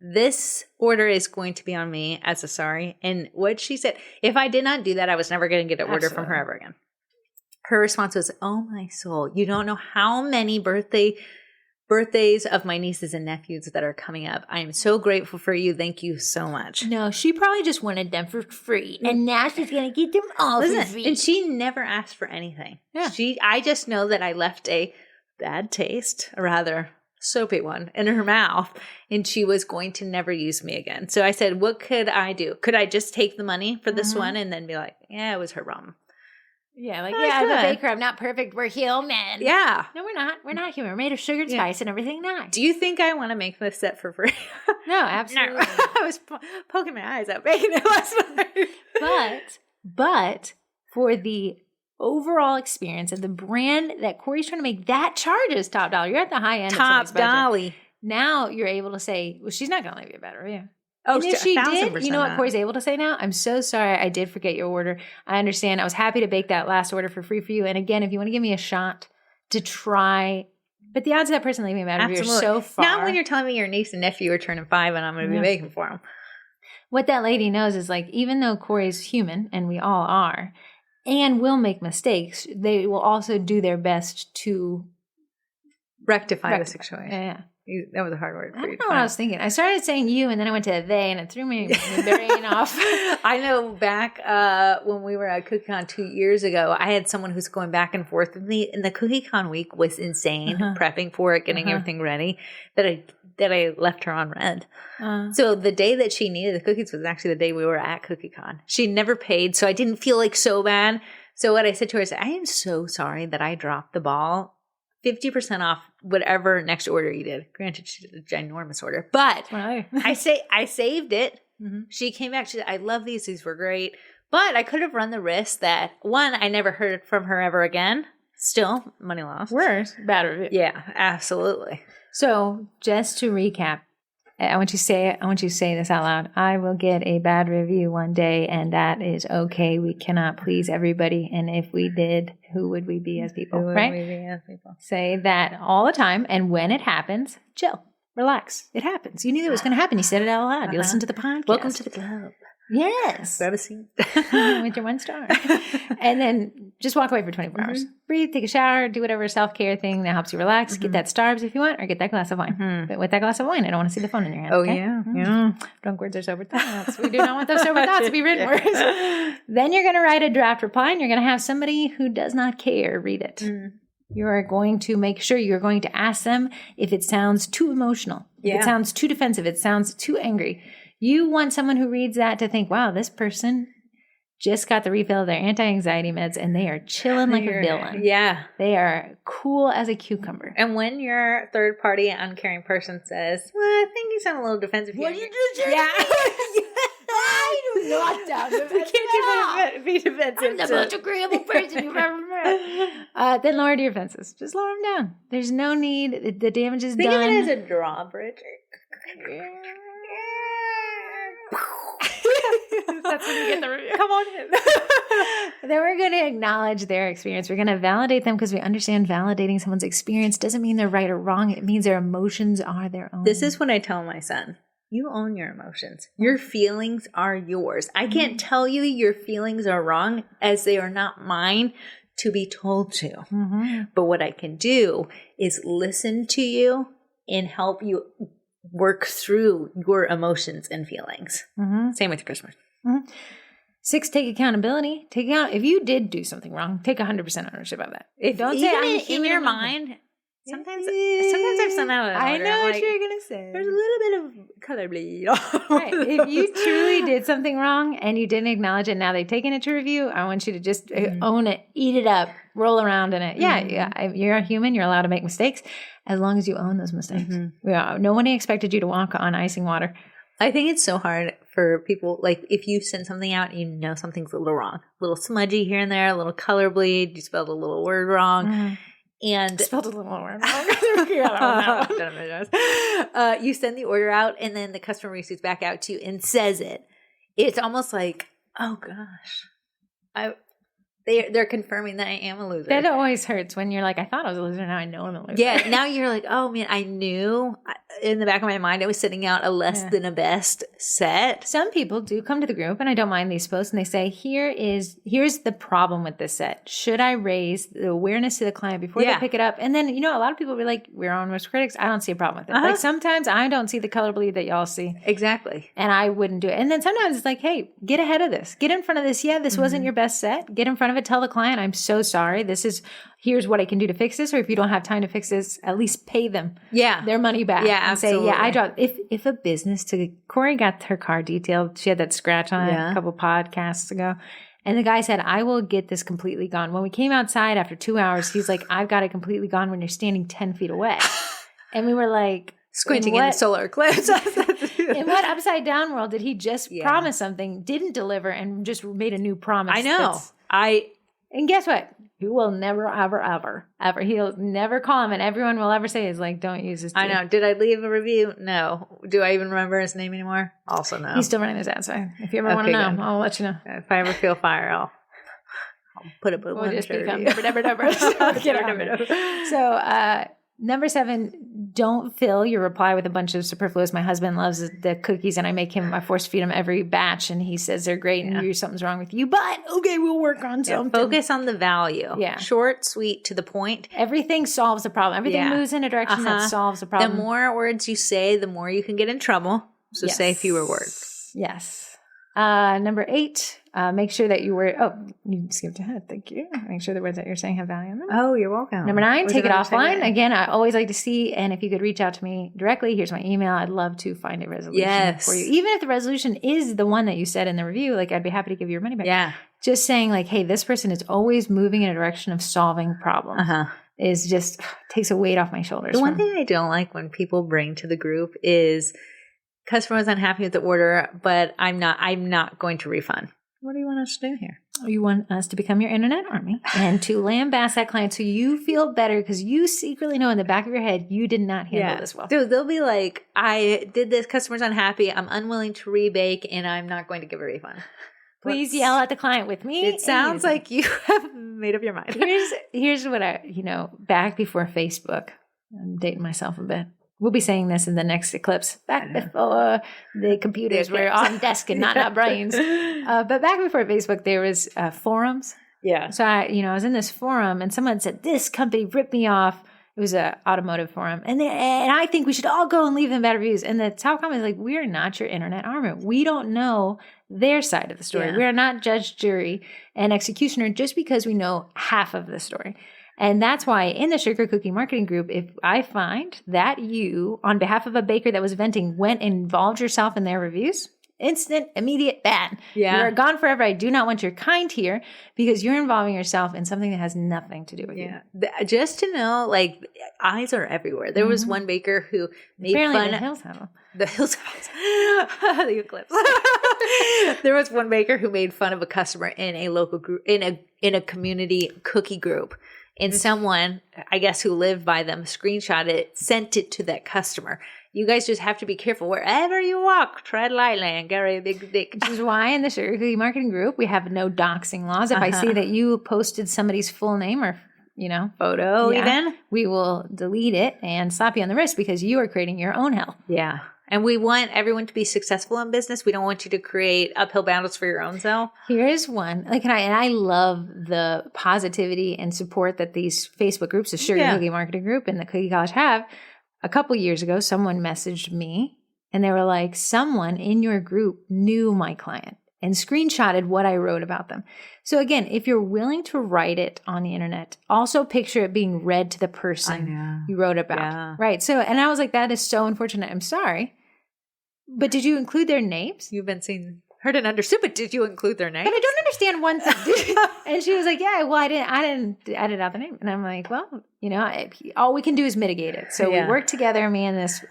This order is going to be on me as a sorry. And what she said, if I did not do that, I was never going to get an order from her ever again. Her response was, oh my soul, you don't know how many birthdays of my nieces and nephews that are coming up. I am so grateful for you. Thank you so much. No, she probably just wanted them for free. And now she's going to get them all for free. And she never asked for anything. Yeah. I just know that I left a bad taste, a rather soapy one, in her mouth. And she was going to never use me again. So I said, what could I do? Could I just take the money for this one and then be like, yeah, it was her problem. Yeah, like, I'm a baker. I'm not perfect. We're human. Yeah. No, we're not. We're not human. We're made of sugar and spice and everything nice. Do you think I want to make this set for free? No, absolutely. No. I was poking my eyes out baking it last night. But for the overall experience of the brand that Corey's trying to make, that charges top dollar. You're at the high end of somebody's budget. Top dolly. Now you're able to say, well, she's not going to leave you a bad review. Oh, and if she did, you know what Corey's able to say now? I'm so sorry. I did forget your order. I understand. I was happy to bake that last order for free for you. And again, if you want to give me a shot to try, but the odds of that person leaving a bad review are so far. Not when you're telling me your niece and nephew are turning 5 and I'm going to be baking for them. What that lady knows is, like, even though Corey's human, and we all are, and will make mistakes, they will also do their best to rectify the situation. Yeah. That was a hard word. I don't know what I was thinking. I started saying you, and then I went to they, and it threw my brain off. I know back when we were at CookieCon 2 years ago, I had someone who's going back and forth with me, and the CookieCon week was insane, prepping for it, getting everything ready, that I left her on red. So the day that she needed the cookies was actually the day we were at CookieCon. She never paid, so I didn't feel like so bad. So what I said to her is, I am so sorry that I dropped the ball. 50% off whatever next order you did. Granted, she did a ginormous order, but I saved it. She came back. She said, I love these. These were great. But I could have run the risk that, one, I never heard from her ever again. Still, money lost. Worse, bad review. Yeah, absolutely. So just to recap, I want you to say this out loud. I will get a bad review one day, and that is okay. We cannot please everybody. And if we did, who would we be as people? Right? We be as people? Say that all the time. And when it happens, chill, relax. It happens. You knew it was going to happen. You said it out loud. You listened to the podcast. Welcome to the club. Yes. Grab a seat. With your 1 star. And then just walk away for 24 hours. Breathe, take a shower, do whatever self-care thing that helps you relax. Get that Starbucks if you want, or get that glass of wine. But with that glass of wine, I don't want to see the phone in your hand. Oh, okay? Yeah. Drunk words are sober thoughts. We do not want those sober thoughts to be written words. Then you're going to write a draft reply, and you're going to have somebody who does not care read it. You are going to make sure you're going to ask them if it sounds too emotional, if it sounds too defensive, it sounds too angry. You want someone who reads that to think, wow, this person just got the refill of their anti-anxiety meds and they are chilling like a villain. Yeah. They are cool as a cucumber. And when your third-party uncaring person says, well, I think you sound a little defensive here. What you just said? Yeah. I do not sound defensive. Can't be defensive. I'm the most agreeable person you've ever met. Then lower your defenses. Just lower them down. There's no need. The damage is done. Think of it as a drawbridge. That's when you get the review. Come on in. Then we're going to acknowledge their experience. We're going to validate them because we understand validating someone's experience doesn't mean they're right or wrong. It means their emotions are their own. This is what I tell my son. You own your emotions. Your feelings are yours. I can't tell you your feelings are wrong, as they are not mine to be told to. But what I can do is listen to you and help you work through your emotions and feelings. Same with Christmas. 6, take accountability. If you did do something wrong, take 100% ownership of that. Don't say I'm in your mind. Sometimes I've sent out an order. I know what you're going to say. There's a little bit of color bleed. Right. If you truly did something wrong and you didn't acknowledge it, now they've taken it to review, I want you to just own it, eat it up, roll around in it. Yeah, you're a human. You're allowed to make mistakes as long as you own those mistakes. Nobody expected you to walk on icing water. I think it's so hard for people, like if you send something out and you know something's a little wrong, a little smudgy here and there, a little color bleed, you spelled a little word wrong. And spelled a little word wrong. You send the order out and then the customer reaches back out to you and says it. It's almost like, oh gosh, They're confirming that I am a loser. That always hurts when you're like, I thought I was a loser. Now I know I'm a loser. Yeah. Now you're like, oh man, I knew in the back of my mind I was sending out a less than a best set. Some people do come to the group, and I don't mind these posts, and they say, here's the problem with this set. Should I raise the awareness to the client before they pick it up? And then, a lot of people will be like, we're on worst critics. I don't see a problem with it. Like sometimes I don't see the color bleed that y'all see. Exactly. And I wouldn't do it. And then sometimes it's like, hey, get ahead of this. Get in front of this. Yeah, this wasn't your best set. Get in front of it. Tell the client, I'm so sorry. Here's what I can do to fix this. Or if you don't have time to fix this, at least pay them their money back. Yeah, and absolutely. say, I dropped. If a business Corey got her car detailed. She had that scratch on it a couple podcasts ago. And the guy said, I will get this completely gone. When we came outside after 2 hours, he's like, I've got it completely gone when you're standing 10 feet away. And we were like, squinting in the solar eclipse. In what upside down world did he just promise something, didn't deliver, and just made a new promise? I know. And guess what? You will never, ever. He'll never call him, and everyone will ever say is like, don't use his tea. I know. Did I leave a review? No. Do I even remember his name anymore? Also no. He's still running his ad, so if you ever want to know, I'll let you know. If I ever feel fire, I'll put up a we'll just become Deborah Deborah. So, number 7, don't fill your reply with a bunch of superfluous. My husband loves the cookies, and I force feed him every batch, and he says they're great, and something's wrong with you. But okay, we'll work on something. Focus on the value. Yeah, short, sweet, to the point. Everything solves the problem. Everything moves in a direction that solves the problem. The more words you say, the more you can get in trouble. So say fewer words. Yes. Number 8, make sure that you skipped ahead. Thank you. Make sure the words that you're saying have value in them. Oh, you're welcome. Number 9, take it offline. Again, I always like to see, and if you could reach out to me directly, here's my email. I'd love to find a resolution for you. Even if the resolution is the one that you said in the review, like I'd be happy to give you your money back. Yeah. Just saying like, hey, this person is always moving in a direction of solving problems. Is just takes a weight off my shoulders. The one thing I don't like when people bring to the group is customer was unhappy with the order, but I'm not going to refund. What do you want us to do here? You want us to become your internet army and to lambast that client so you feel better because you secretly know in the back of your head you did not handle this well. Dude, they'll be like, I did this, customer's unhappy, I'm unwilling to rebake, and I'm not going to give a refund. Please yell at the client with me. It sounds like you have made up your mind. Here's what back before Facebook, I'm dating myself a bit. We'll be saying this in the next eclipse. Back before the computers were on desk and not our brains. But back before Facebook, there was forums. Yeah. So I was in this forum, and someone said, this company ripped me off. It was an automotive forum. And I think we should all go and leave them bad reviews. And the top comment is like, we are not your internet armor. We don't know their side of the story. Yeah. We are not judge, jury, and executioner just because we know half of the story. And that's why in the Sugar Cookie Marketing Group, if I find that you, on behalf of a baker that was venting, went and involved yourself in their reviews, instant, immediate ban. Yeah. You are gone forever. I do not want your kind here because you're involving yourself in something that has nothing to do with you. Just to know, like, eyes are everywhere. There was one baker who made fun. The Hills have them. The Hills have the eclipse. There was one baker who made fun of a customer in a local group, in a community cookie group. And someone, I guess, who lived by them, screenshot it, sent it to that customer. You guys just have to be careful. Wherever you walk, tread lightly and carry a big dick. Which is why in the Sugar Cookie Marketing Group, we have no doxing laws. If I see that you posted somebody's full name or, photo even, we will delete it and slap you on the wrist because you are creating your own hell. Yeah. And we want everyone to be successful in business. We don't want you to create uphill battles for your own self. Here's one. I love the positivity and support that these Facebook groups, the Sugar Cookie Marketing Group and the Cookie College have. A couple years ago, someone messaged me and they were like, someone in your group knew my client and screenshotted what I wrote about them. So again, if you're willing to write it on the internet, also picture it being read to the person you wrote about. Yeah. Right. So, and I was like, that is so unfortunate. I'm sorry. But did you include their names? You've been seen, heard, and understood, but did you include their names? But I don't understand one thing. And she was like, yeah, well, I didn't edit out the name. And I'm like, well, all we can do is mitigate it. So we worked together, me and this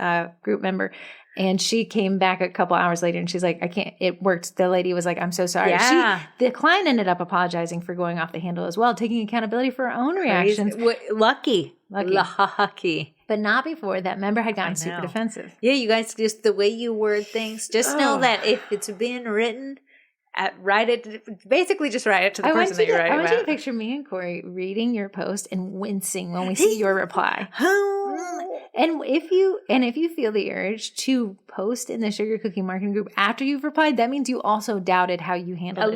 group member, and she came back a couple hours later and she's like, I can't, it worked. The lady was like, I'm so sorry. Yeah. The client ended up apologizing for going off the handle as well, taking accountability for her own reactions. Lucky. But not before that member had gotten super defensive. Yeah, you guys, just the way you word things, just know that if it's been written write it. Basically, just write it to the person that you're writing about. I want you to picture me and Corey reading your post and wincing when we see your reply. And if you feel the urge to post in the Sugar Cookie Marketing Group after you've replied, that means you also doubted how you handled it. A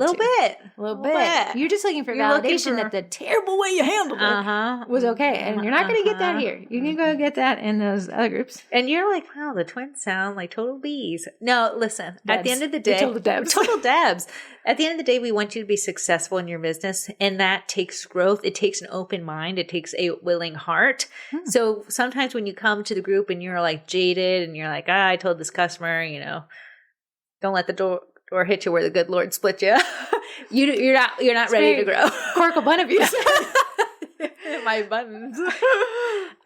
little bit. You're just looking for validation that the terrible way you handled it was okay. And you're not going to get that here. You can go get that in those other groups. And you're like, wow, the twins sound like total bees. No, listen. Debs. At the end of the day, total Debs. Total Debs. At the end of the day, we want you to be successful in your business, and that takes growth. It takes an open mind. It takes a willing heart. So sometimes when you come to the group and you're like jaded and you're like, I told this customer, don't let the door hit you where the good Lord split you. you're not ready to grow. Corkle bun abuse. My buttons.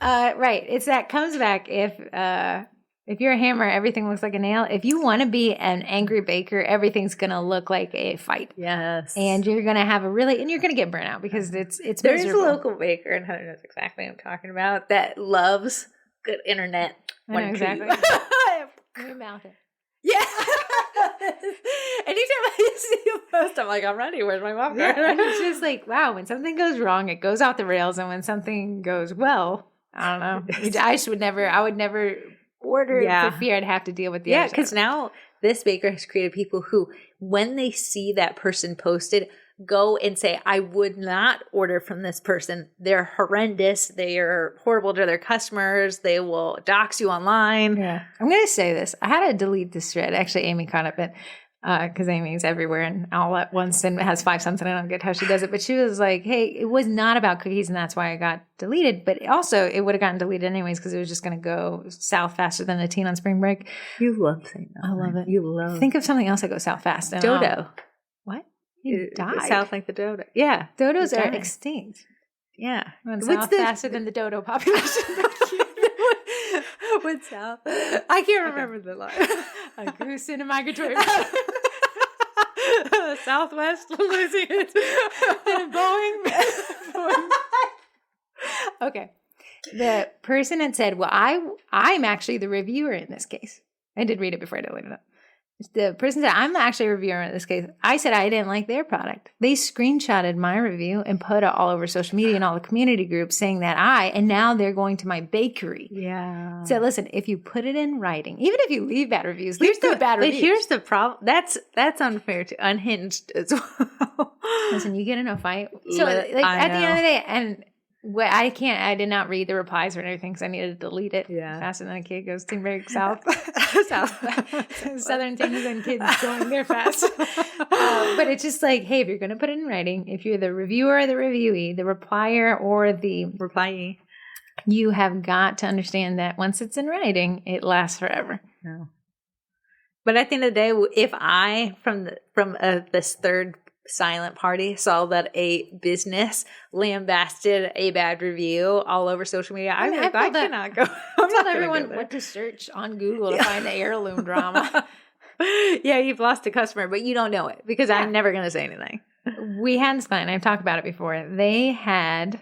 Right. It's that comes back if you're a hammer, everything looks like a nail. If you want to be an angry baker, everything's going to look like a fight. Yes. And you're going to have and you're going to get burnt out because it's There's miserable. a local baker, and Heather knows exactly what I'm talking about, that loves good internet. I know exactly. Your mouth it. Yeah. Anytime I see a post, I'm like, I'm ready. Where's my popcorn? Yeah, and it's just like, wow, when something goes wrong, it goes off the rails. And when something goes well, I don't know. I would never order for fear I'd have to deal with the other because now this baker has created people who, when they see that person posted, go and say, I would not order from this person. They're horrendous. They are horrible to their customers. They will dox you online. Yeah. I'm going to say this. I had to delete this thread. Actually, Amy caught up it because Amy's everywhere and all at once and has 5 cents and I don't get how she does it. But she was like, hey, it was not about cookies and that's why I got deleted. But also it would have gotten deleted anyways because it was just going to go south faster than a teen on spring break. You love saying that. I love it. You love. Think of something else that goes south fast. Dodo. What? He died. South like the dodo. Yeah. Dodos are extinct. Yeah. South faster than the dodo population. What's south? I can't remember the line. A goose in a migratory Southwest Louisiana. Boeing. Okay. The person had said, well, I'm actually the reviewer in this case. I did read it before I deleted it. The person said, I'm actually a reviewer in this case. I said I didn't like their product. They screenshotted my review and put it all over social media and all the community groups saying that and now they're going to my bakery. Yeah. So listen, if you put it in writing, even if you leave bad reviews, leave the bad reviews. But here's the problem. That's unfair to Unhinged as well. Listen, you get in a fight. So at the end of the day, and I did not read the replies or anything because I needed to delete it faster than a kid goes to break south. Southern things and kids going there fast. But it's just like, hey, if you're going to put it in writing, if you're the reviewer or the reviewee, the replier or the replyee, you have got to understand that once it's in writing, it lasts forever. No. But at the end of the day, if I, from this third silent party, saw that a business lambasted a bad review all over social media, I cannot go. I'm telling everyone what to search on Google to find the heirloom drama. Yeah, you've lost a customer, but you don't know it because I'm never going to say anything. We had Stunt. I've talked about it before. They had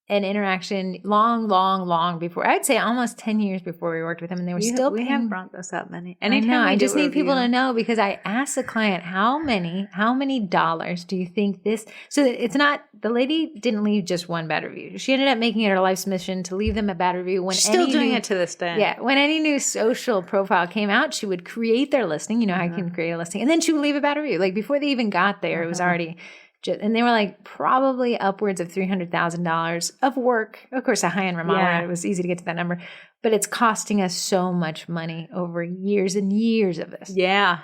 an interaction long before. I'd say almost 10 years before we worked with them, and they were we have brought this up many. I know. I just need people to know because I asked the client, how many dollars do you think this? So it's not, the lady didn't leave just one bad review. She ended up making it her life's mission to leave them a bad review. When she's still doing it to this day. Yeah. When any new social profile came out, she would create their listing. You know how you can create a listing, and then she would leave a bad review. Like before they even got there, it was already. And they were like probably upwards of $300,000 of work. Of course, a high-end remodel, it was easy to get to that number. But it's costing us so much money over years and years of this. Yeah.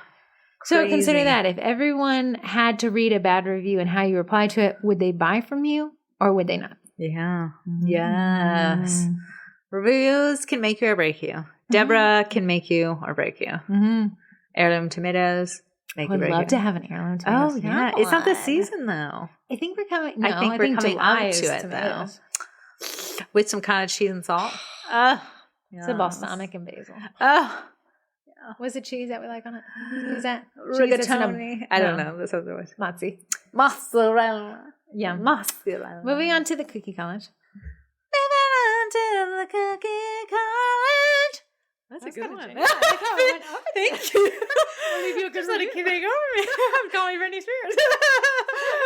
So consider that. If everyone had to read a bad review and how you reply to it, would they buy from you or would they not? Yeah. Yes. Reviews can make you or break you. Deborah can make you or break you. Heirloom tomatoes. I would love to have an heirloom tomatoes. Oh, yeah. It's not the season, though. I think we're coming. No, I think we're coming up to it, though. With some cottage cheese and salt. It's a balsamic and basil. What's the cheese that we like on it? Is that rigatoni? I don't know. This other one. Mozzarella. Yeah. Mozzarella. Moving on to the cookie college. Moving on to the cookie college. a good one. Yeah, Thank you. I'll leave you a good Just let it keep over me. I'm calling Britney Spears.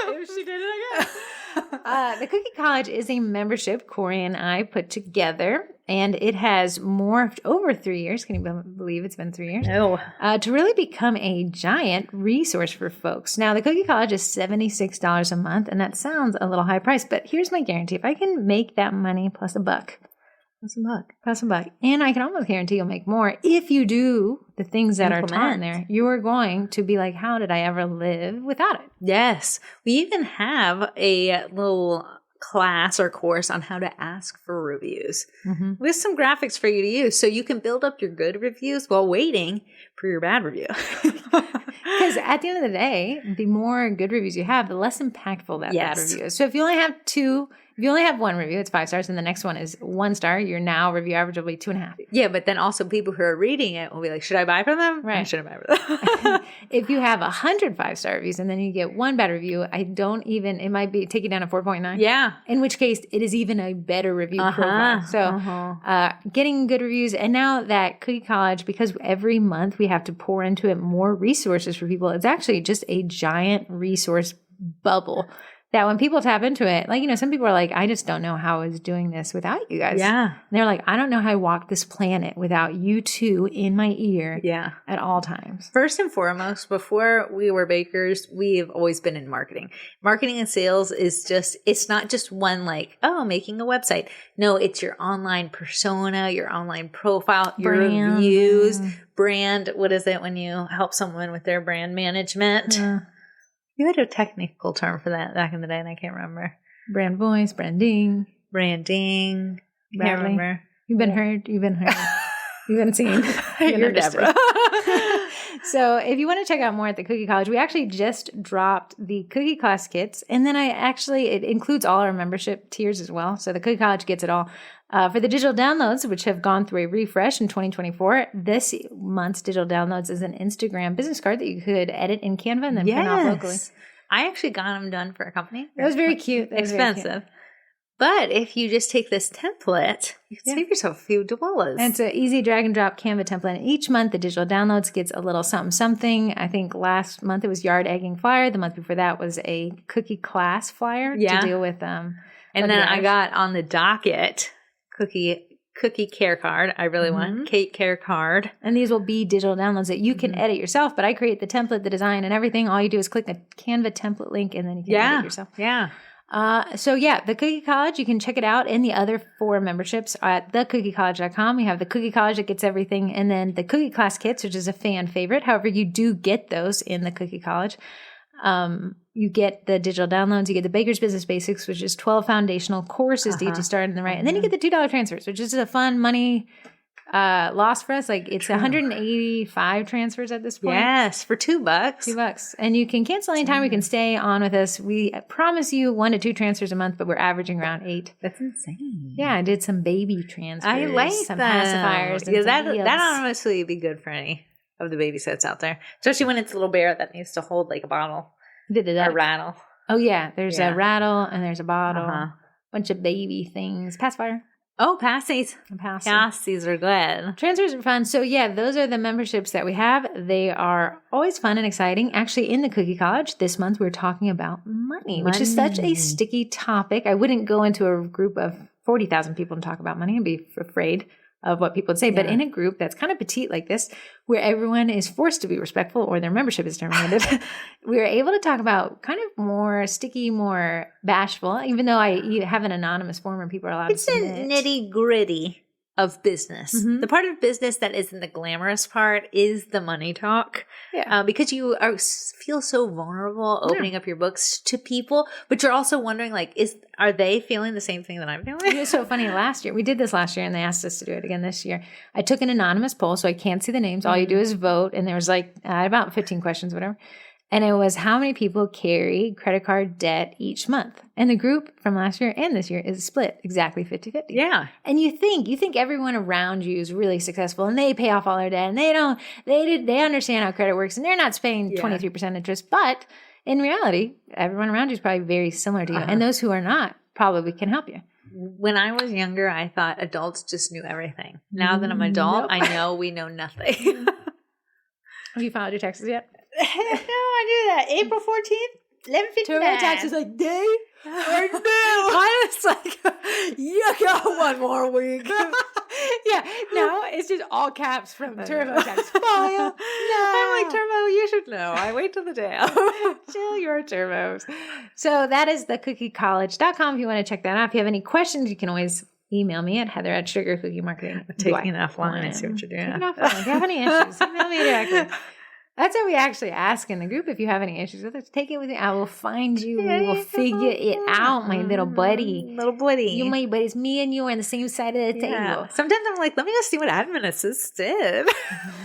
If she did it again. The Cookie College is a membership Corey and I put together, and it has morphed over 3 years. Can you believe it's been 3 years? No. To really become a giant resource for folks. Now, the Cookie College is $76 a month, and that sounds a little high price, but here's my guarantee. If I can make that money plus a buck, and I can almost guarantee you'll make more if you do the things that are taught in there. You are going to be like, how did I ever live without it? Yes. We even have a little class or course on how to ask for reviews with some graphics for you to use so you can build up your good reviews while waiting for your bad review. Because at the end of the day, the more good reviews you have, the less impactful that bad review is. So if you only have one review, it's 5 stars, and the next one is 1 star, your now review average will be 2.5. Yeah, but then also people who are reading it will be like, should I buy from them? Right. Or should I buy from them? If you have 100 5-star reviews and then you get one bad review, it might be take it down to 4.9. Yeah. In which case, it is even a better review profile. So getting good reviews. And now that Cookie College, because every month we have to pour into it more resources for people, it's actually just a giant resource bubble that when people tap into it, like, some people are like, I just don't know how I was doing this without you guys. Yeah. And they're like, I don't know how I walk this planet without you two in my ear at all times. First and foremost, before we were bakers, we've always been in marketing. Marketing and sales is it's not just one making a website. No, it's your online persona, your online profile, your reviews, brand. What is it when you help someone with their brand management? You had a technical term for that back in the day, and I can't remember. Brand voice, branding. Can't remember. You've been heard. You've been seen. You're Deborah. So if you want to check out more at the Cookie College, we actually just dropped the Cookie Class kits. And then it includes all our membership tiers as well. So the Cookie College gets it all. For the digital downloads, which have gone through a refresh in 2024, this month's digital downloads is an Instagram business card that you could edit in Canva and then print off locally. I actually got them done for a company. That was very cute. Expensive. But if you just take this template, you can save yourself a few dollars. And it's an easy drag and drop Canva template. And each month, the digital downloads gets a little something. I think last month it was yard egging flyer. The month before that was a cookie class flyer to deal with and then I got on the docket cookie care card. I really want cake care card. And these will be digital downloads that you can edit yourself. But I create the template, the design, and everything. All you do is click the Canva template link, and then you can edit yourself. Yeah. The Cookie College, you can check it out in the other 4 memberships at thecookiecollege.com. We have the Cookie College that gets everything, and then the Cookie Class kits, which is a fan favorite. However, you do get those in the Cookie College. You get the digital downloads, you get the Baker's Business Basics, which is 12 foundational courses to get you started in the right. And then you get the $2 transfers, which is a fun money loss for us. It's 185 transfers at this point. Yes, for $2. $2. And you can cancel anytime. You can stay on with us. We promise you 1 to 2 transfers a month, but we're averaging around 8. That's insane. Yeah, I did some baby transfers. I like some pacifiers. That honestly would be good for any of the baby sets out there, especially when it's a little bear that needs to hold a bottle. Did it a rattle. Oh yeah, there's a rattle and there's a bottle. Bunch of baby things. Pacifier. Oh, passies. Passies are good. Transfers are fun. So those are the memberships that we have. They are always fun and exciting. Actually, in the Cookie College this month, we're talking about money, which is such a sticky topic. I wouldn't go into a group of 40,000 people and talk about money and be afraid of what people would say. But in a group that's kind of petite like this, where everyone is forced to be respectful or their membership is terminated, we were able to talk about kind of more sticky, more bashful, even though I have an anonymous form where people are allowed to submit. It's the nitty gritty of business. The part of business that isn't the glamorous part is the money talk. Yeah. Because you feel so vulnerable opening up your books to people, but you're also wondering, are they feeling the same thing that I'm feeling? It was so funny. We did this last year, and they asked us to do it again this year. I took an anonymous poll, so I can't see the names. All you do is vote, and there was about 15 questions, whatever. And it was how many people carry credit card debt each month. And the group from last year and this year is split exactly 50-50. Yeah. And you think everyone around you is really successful and they pay off all their debt and they understand how credit works and they're not paying 23% interest. But in reality, everyone around you is probably very similar to you. And those who are not probably can help you. When I was younger, I thought adults just knew everything. Now that I'm an adult, I know we know nothing. Have you filed your taxes yet? No, I do that. April 14th, 11:59. TurboTax is like, day or no? Mine is like, you got one more week. Yeah, no, it's just all caps from TurboTax. File. No. I'm like, Turbo, you should know. I wait till the day out. Chill your turbos. So that is thecookiecollege.com if you want to check that out. If you have any questions, you can always email me at heather@sugarcookiemarketing. Taking it offline. I see what you're doing. Taking it offline. If you have any issues, email me directly. That's how we actually ask in the group. If you have any issues with it, take it with me. I will find you. We will figure it out, my little buddy. Little buddy. You, my buddies. Me and you are on the same side of the table. Sometimes I'm like, let me go see what admin assist did.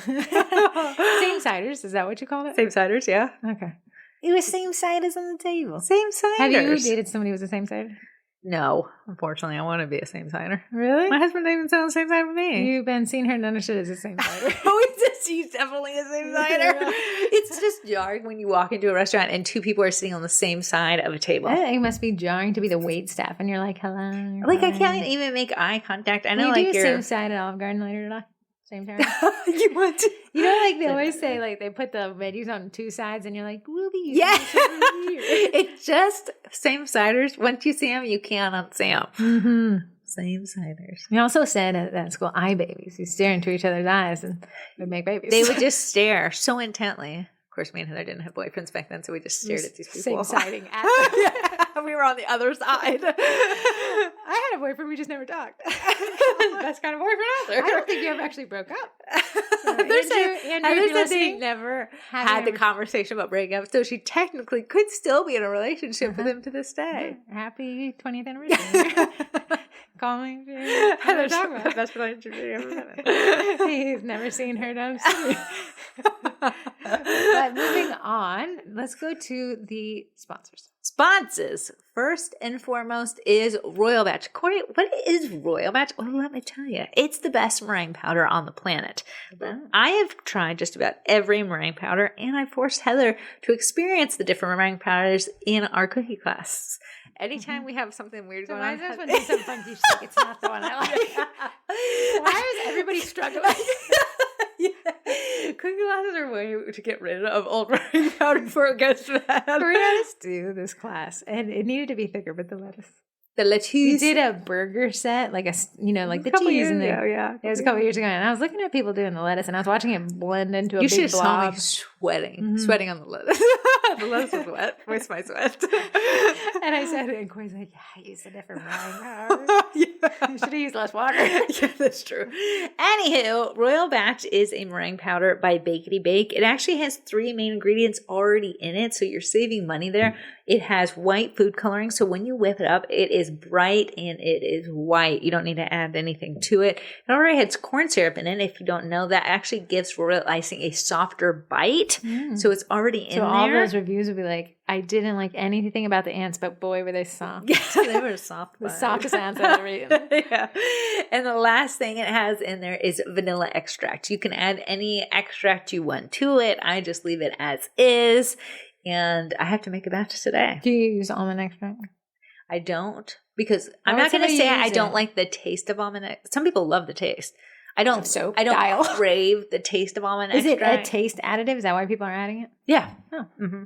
Same siders. Is that what you call it? Same siders, yeah. Okay. It was same siders on the table. Same siders. Have you dated somebody who was the same sider? No, unfortunately, I want to be a same sider. Really? My husband didn't even sit on the same side with me. You've been seeing her, none of shit is the same sider. She's definitely a same sider. It's just jarring when you walk into a restaurant and two people are sitting on the same side of a table. It must be jarring to be the wait staff, and you're like, hello. Like, I can't even make eye contact. I know, you like, do same side at Olive Garden later today. Same time. You want to? You know, like they always say, like they put the menus on two sides, and you're like, we'll be using yeah. this over here. It's just same siders. Once you see them, you can't unsee them. Mm-hmm. Same siders. We also said at that school, eye babies. You stare into each other's eyes and would make babies. They would just stare so intently. Of course, me and Heather didn't have boyfriends back then, so we just stared at these people. Same siding. Yeah. We were on the other side. I had a boyfriend. We just never talked. Best kind of boyfriend out there. I don't think you ever actually broke up. Heather said they listening, never had the conversation about breaking up, so she technically could still be in a relationship with him to this day. Happy 20th anniversary. Call me. Heather's the best relationship you've ever been in. He's never seen her down city. But moving on, let's go to the sponsors. Sponsors. First and foremost is Royal Batch. Corey, what is Royal Batch? Well, let me tell you. It's the best meringue powder on the planet. I have tried just about every meringue powder, and I forced Heather to experience the different meringue powders in our cookie class. Anytime we have something weird going on. Why is this one doing something funky? She's like, it's not the one I like. Why is everybody struggling? Yeah. Cookie glasses are a way to get rid of old meringue powder before it goes bad. We had to do this class, and it needed to be thicker, but the lettuce. The lettuce. We did a burger set, like like the cheese and the. Yeah, it was a couple years ago, and I was looking at people doing the lettuce, and I was watching it blend into a big big blob. Saw me sweating on the lettuce. The lettuce was wet. Where's my sweat? And I said, and Corey's like, yeah, I used a different meringue powder. Yeah. You should have used less water. Yeah, that's true. Anywho, Royal Batch is a meringue powder by Bakety Bake. It actually has 3 main ingredients already in it, so you're saving money there. It has white food coloring, so when you whip it up, it is bright and it is white. You don't need to add anything to it. It already has corn syrup in it. If you don't know, that actually gives royal icing a softer bite. So it's already in there. So all those reviews would be like, I didn't like anything about the ants, but boy, were they soft. Yeah, they were soft. The softest ants I've ever eaten. Yeah. And the last thing it has in there is vanilla extract. You can add any extract you want to it. I just leave it as is. And I have to make a batch today. Do you use almond extract? I don't, because I'm not going to say I don't like the taste of almond. Some people love the taste. I don't. Soap. I don't crave the taste of almond extract. Is it a taste additive? Is that why people are adding it? Yeah. Oh. Mm-hmm.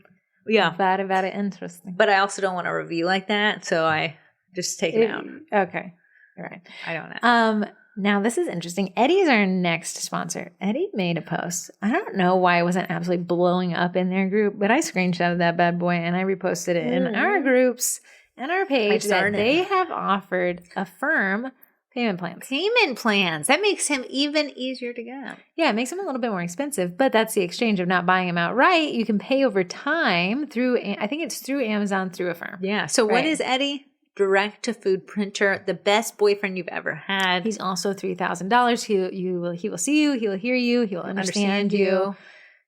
Yeah. Very interesting. But I also don't want to review like that, so I just take it out. Okay. All right. I don't know. Now this is interesting. Eddie's our next sponsor. Eddie made a post. I don't know why it wasn't absolutely blowing up in their group, but I screenshotted that bad boy and I reposted it in our groups and our page that they have offered Affirm payment plans. Payment plans. That makes him even easier to get. Yeah, it makes him a little bit more expensive, but that's the exchange of not buying him outright. You can pay over time through, I think it's through Amazon, through Affirm. Yeah. So what is Eddie? Direct to food printer, the best boyfriend you've ever had. He's also $3,000. He will see you. He will hear you. He will understand you.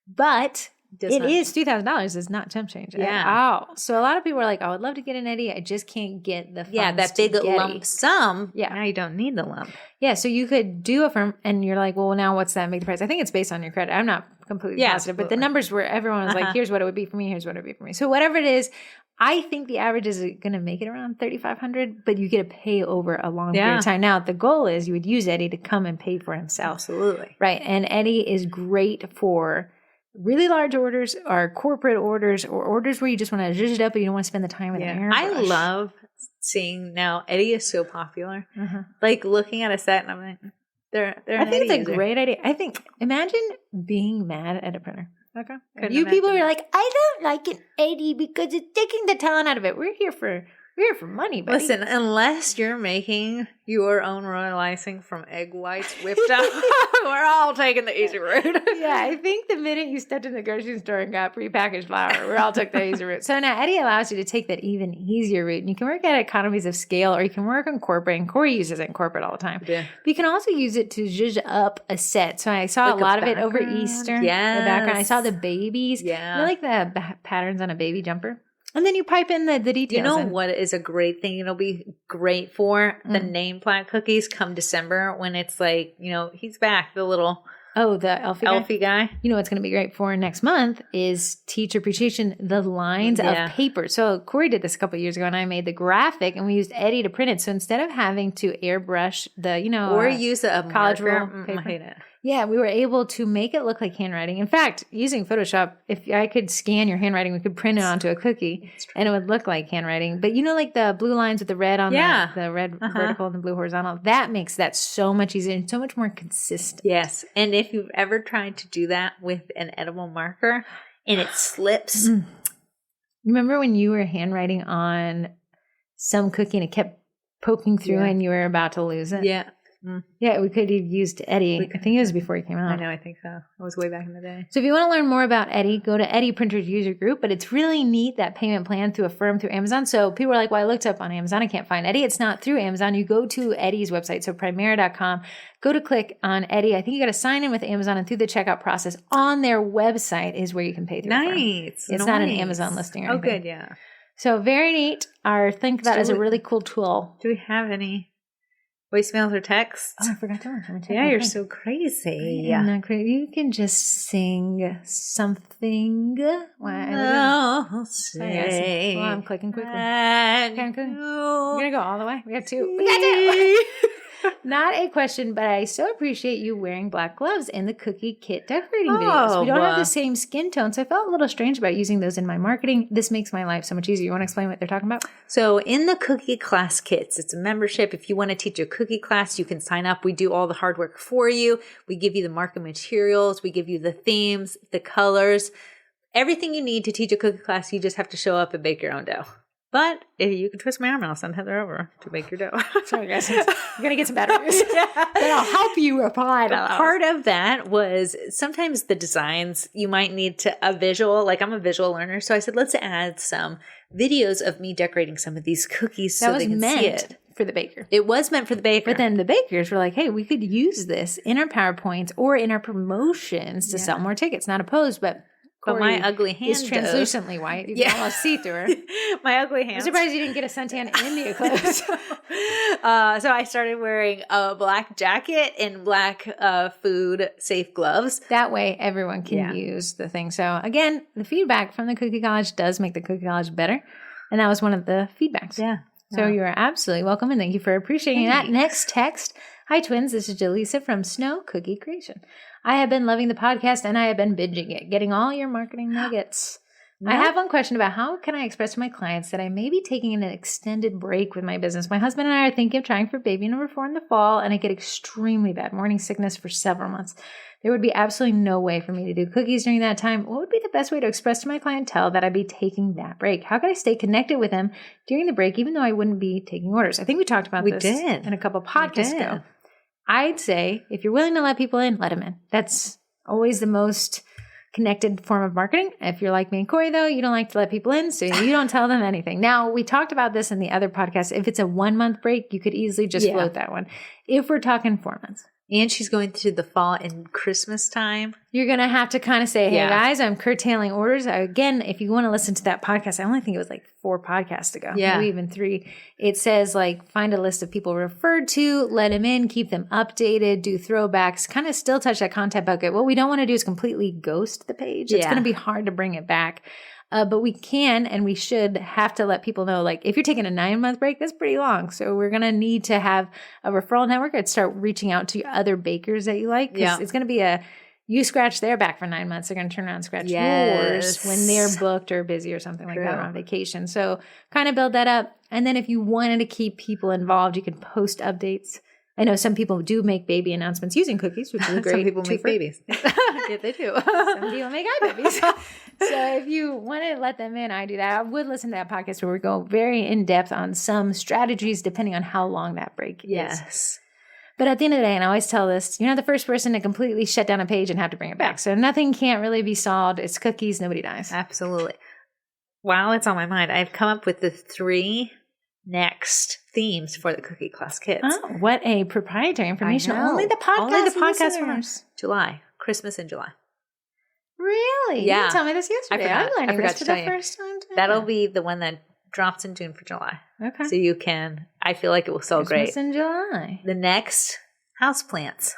But It is $2,000 is not chump change at all. So a lot of people are like, I would love to get an Eddie. I just can't get the funds. Yeah, that big lump Eddie. sum. Yeah. Now you don't need the lump. Yeah, so you could do a firm and you're like, well, now what's that make the price? I think it's based on your credit. I'm not completely positive, but the numbers were everyone was like, here's what it would be for me, here's what it would be for me. So whatever it is, I think the average is going to make it around $3,500, but you get to pay over a long period of time. Now, the goal is you would use Eddie to come and pay for himself. Absolutely. Right. And Eddie is great for really large orders or corporate orders or orders where you just want to zhuzh it up but you don't want to spend the time with an airbrush. I love seeing now Eddie is so popular. Like looking at a set and I'm like, they're I think it's a great idea. I think, imagine being mad at a printer. Okay. People are like, I don't like an Eddie because it's taking the talent out of it. We're here for money, buddy. Listen, unless you're making your own royal icing from egg whites whipped up, we're all taking the easy route. Yeah, I think the minute you stepped in the grocery store and got prepackaged flour, we all took the easy route. So now Eddie allows you to take that even easier route. And you can work at economies of scale or you can work on corporate. And Corey uses it in corporate all the time. Yeah. But you can also use it to zhuzh up a set. So I saw like a lot of it over Easter. Yeah. The background. I saw the babies. Yeah. I like the patterns on a baby jumper. And then you pipe in the details. You know what is a great thing it'll be great for? The name plaque cookies come December when it's like, he's back, the little... Oh, the Elfie guy. You know what's going to be great for next month is Teacher Appreciation, the lines of paper. So Corey did this a couple of years ago and I made the graphic and we used Eddie to print it. So instead of having to airbrush the, or use a college marker, rule paper. I hate it. Yeah, we were able to make it look like handwriting. In fact, using Photoshop, if I could scan your handwriting, we could print it onto a cookie and it would look like handwriting. But like the blue lines with the red on the red vertical and the blue horizontal, that makes that so much easier and so much more consistent. Yes. And if you've ever tried to do that with an edible marker and it slips. Remember when you were handwriting on some cookie and it kept poking through and you were about to lose it? Yeah. Yeah, we could have used Eddie. I think it was before he came out. I know, I think so. It was way back in the day. So if you want to learn more about Eddie, go to Eddie Printers User Group. But it's really neat, that payment plan through a firm through Amazon. So people are like, well, I looked up on Amazon. I can't find Eddie. It's not through Amazon. You go to Eddie's website. So Primera.com. Go to click on Eddie. I think you got to sign in with Amazon and through the checkout process on their website is where you can pay through. Nice. It's not an Amazon listing or anything. Oh, good. Yeah. So very neat. Think of that as a really cool tool. Do we have any voicemails or texts? Oh, I forgot to one. Yeah, you're so crazy. Yeah, not crazy. You can just sing something. No, say. Well, I'm clicking quickly. We're gonna go all the way. We got two. Not a question, but I so appreciate you wearing black gloves in the cookie kit decorating videos. We don't have the same skin tone, so I felt a little strange about using those in my marketing. This makes my life so much easier. You want to explain what they're talking about? So in the cookie class kits, it's a membership. If you want to teach a cookie class, you can sign up. We do all the hard work for you. We give you the market materials. We give you the themes, the colors, everything you need to teach a cookie class. You just have to show up and bake your own dough. But if you can twist my arm, I'll send Heather over to make your dough. Sorry, guys. I'm going to get some batteries. Then I'll help you apply those. Part of that was sometimes the designs, you might need a visual. Like I'm a visual learner. So I said, let's add some videos of me decorating some of these cookies so they can see it. For the baker. It was meant for the baker. But then the bakers were like, hey, we could use this in our PowerPoints or in our promotions to sell more tickets. Not opposed, but my ugly hand is translucently white. You can almost see through her. My ugly hand. I'm surprised you didn't get a suntan India clothes. So I started wearing a black jacket and black food safe gloves. That way everyone can use the thing. So again, the feedback from the Cookie College does make the Cookie College better. And that was one of the feedbacks. Yeah. So you are absolutely welcome and thank you for appreciating that. Next text. Hi, twins. This is Jaleesa from Snow Cookie Creation. I have been loving the podcast and I have been binging it, getting all your marketing nuggets. I have one question about how can I express to my clients that I may be taking an extended break with my business. My husband and I are thinking of trying for baby number 4 in the fall, and I get extremely bad morning sickness for several months. There would be absolutely no way for me to do cookies during that time. What would be the best way to express to my clientele that I'd be taking that break? How could I stay connected with them during the break, even though I wouldn't be taking orders? I think we talked about this in a couple podcasts ago. I'd say if you're willing to let people in, let them in. That's always the most connected form of marketing. If you're like me and Corey, though, you don't like to let people in, so you don't tell them anything. Now, we talked about this in the other podcast. If it's a 1 month break, you could easily just float that one. If we're talking 4 months, And she's going through the fall and Christmas time. You're going to have to kind of say, hey, guys, I'm curtailing orders. Again, if you want to listen to that podcast, I only think it was like 4 podcasts ago. Yeah. Maybe even 3. It says, like, find a list of people referred to, let them in, keep them updated, do throwbacks, kind of still touch that content bucket. What we don't want to do is completely ghost the page. It's going to be hard to bring it back. But we can and we should have to let people know, like, if you're taking a 9-month break, that's pretty long. So we're going to need to have a referral network and start reaching out to other bakers that you like. Because it's going to be you scratch their back for 9 months. They're going to turn around and scratch yours when they're booked or busy or something like that or on vacation. So kind of build that up. And then if you wanted to keep people involved, you can post updates. I know some people do make baby announcements using cookies, which is a great. Some people make babies. Yeah, they do. Some people make babies. So if you want to let them in, I do that. I would listen to that podcast where we go very in depth on some strategies depending on how long that break is. Yes. But at the end of the day, and I always tell this, you're not the first person to completely shut down a page and have to bring it back. So nothing can't really be solved. It's cookies. Nobody dies. Absolutely. While it's on my mind, I've come up with the 3 next themes for the Cookie Class Kids. Oh, what a proprietary information. Only the podcast listeners. July. Christmas in July. Really? Yeah. You tell me this yesterday. I'm learning this for the first time today. That'll be the one that drops in June for July. Okay. So you can, I feel like it will sell Christmas great. in July. The next, houseplants.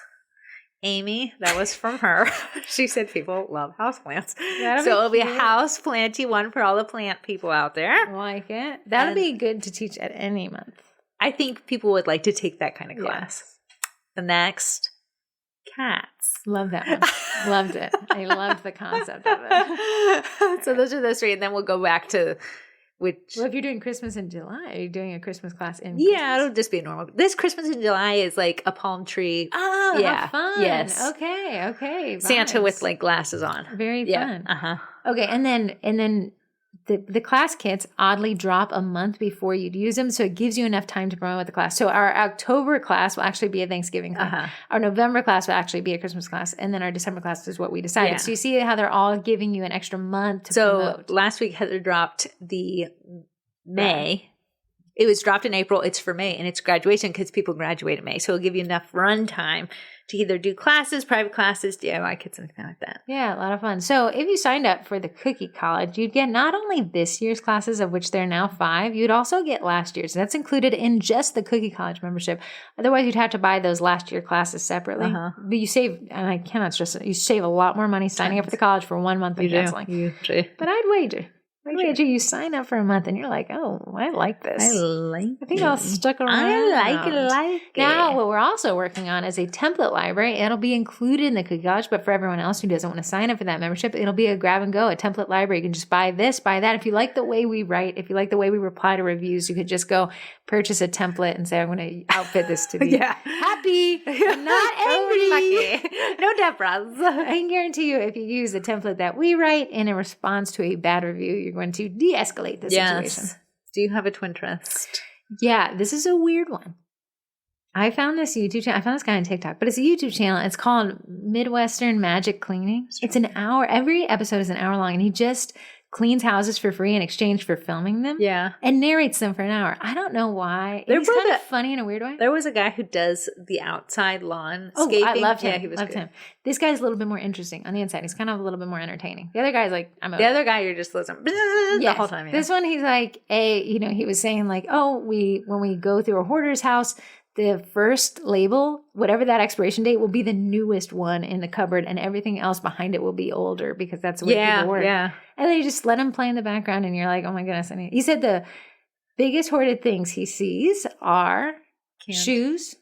Amy, that was from her. She said people love houseplants. So it'll be a houseplanty one for all the plant people out there. Like it. That'll be good to teach at any month. I think people would like to take that kind of class. Yes. The next, cats. Love that one. Loved it. I loved the concept of it. So those are those 3, and then we'll go back to which. Well, if you're doing Christmas in July, are you doing a Christmas class in Christmas? Yeah, it'll just be normal. This Christmas in July is like a palm tree. Oh, yeah. Fun. Yes. Okay. Santa with like glasses on. Very fun. Uh-huh. Okay, and then the class kits oddly drop a month before you'd use them, so it gives you enough time to promote the class. So our October class will actually be a Thanksgiving class. Our November class will actually be a Christmas class, and then our December class is what we decided. Yeah. So you see how they're all giving you an extra month to promote. So last week Heather dropped the May. It was dropped in April. It's for May, and it's graduation because people graduate in May. So it'll give you enough run time to either do classes, private classes, DIY kits, anything like that. Yeah, a lot of fun. So if you signed up for the Cookie College, you'd get not only this year's classes, of which there are now 5, you'd also get last year's. That's included in just the Cookie College membership. Otherwise, you'd have to buy those last year classes separately. But you save, and I cannot stress it, you save a lot more money signing up for the college for 1 month than canceling. You do. But I'd wager you sign up for a month and you're like, oh, I like this. I think I'll stick around. I like it. Now, what we're also working on is a template library. It'll be included in the Cookie College, but for everyone else who doesn't want to sign up for that membership, it'll be a grab and go, a template library. You can just buy this, buy that. If you like the way we write, if you like the way we reply to reviews, you could just go purchase a template and say, I'm going to outfit this to be happy, not angry. No Deborahs. I can guarantee you, if you use the template that we write in a response to a bad review, you're going to de-escalate the situation. Do you have a Twinterest? Yeah, this is a weird one. I found this YouTube channel. I found this guy on TikTok, but it's a YouTube channel. It's called Midwestern Magic Cleaning. It's an hour. Every episode is an hour long, and he just cleans houses for free in exchange for filming them. Yeah. And narrates them for an hour. I don't know why. He's kind of funny in a weird way. There was a guy who does the outside lawn scaping. I loved him. Yeah, he was loved him. This guy's a little bit more interesting on the inside. He's kind of a little bit more entertaining. The other guy's like, the other guy, you're just listening the whole time. This one, he's like, he was saying like, when we go through a hoarder's house, the first label, whatever that expiration date, will be the newest one in the cupboard, and everything else behind it will be older because that's the way people work. Yeah. And they just let him play in the background, and you're like, oh my goodness. And he said the biggest hoarded things he sees are shoes,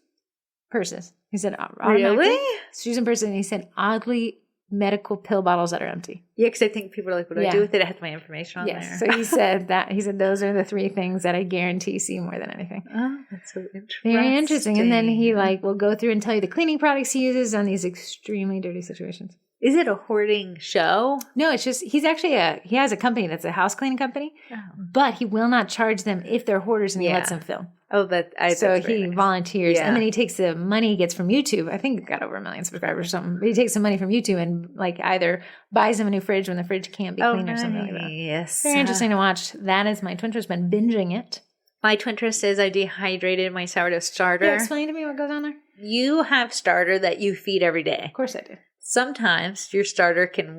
purses. He said, really? Shoes and purses. And he said, oddly, medical pill bottles that are empty. Yeah, because I think people are like, what do I do with it? I have my information on there. So he said those are the 3 things that I guarantee see more than anything. Oh, that's so interesting. Very interesting. And then he will go through and tell you the cleaning products he uses on these extremely dirty situations. Is it a hoarding show? No, it's just, he has a company that's a house cleaning company, but he will not charge them if they're hoarders, and he lets them film. Oh, so he volunteers, and then he takes the money he gets from YouTube. I think he got over 1 million subscribers or something. But he takes the money from YouTube and either buys them a new fridge when the fridge can't be cleaned or something like that. Yes, very interesting to watch. That is my Twinterest. Been binging it. My Twinterest is I dehydrated my sourdough starter. Yeah, explain to me what goes on there. You have starter that you feed every day. Of course I do. Sometimes your starter can,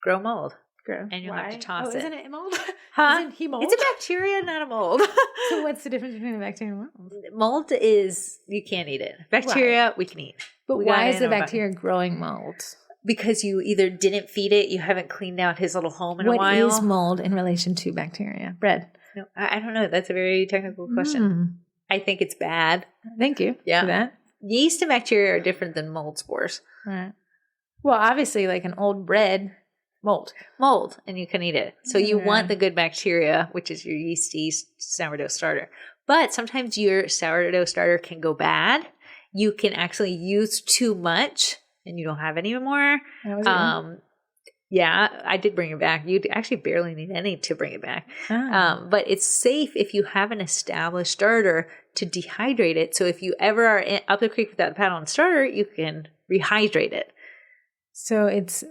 grow mold. Grow. And you'll have to toss it. Isn't it mold? Huh? Isn't he mold? It's a bacteria, not a mold. So what's the difference between a bacteria and mold? Mold is, you can't eat it. Bacteria, we can eat. But why is the bacteria growing mold? Because you either didn't feed it, you haven't cleaned out his little home in a while. What is mold in relation to bacteria? Bread. No, I don't know. That's a very technical question. I think it's bad. Thank you for that. Yeast and bacteria are different than mold spores. Right. Well, obviously, like an old bread, mold, and you can eat it. So you want the good bacteria, which is your yeasty sourdough starter. But sometimes your sourdough starter can go bad. You can actually use too much, and you don't have any more. Yeah, I did bring it back. You actually barely need any to bring it back. But it's safe if you have an established starter to dehydrate it. So if you ever are up the creek without a paddle and starter, you can rehydrate it. So it's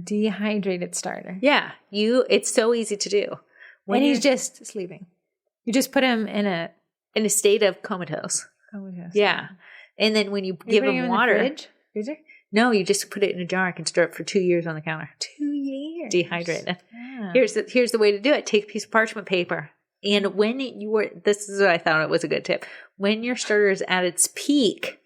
dehydrated starter. Yeah, it's so easy to do. When he's just sleeping. You just put him in a state of comatose. Yeah. And then when you give him water. In the fridge? Freezer? No, you just put it in a jar. It can store it for 2 years on the counter. 2 years. Dehydrated. Yeah. Here's the way to do it. Take a piece of parchment paper. And this is what I thought it was a good tip. When your starter is at its peak,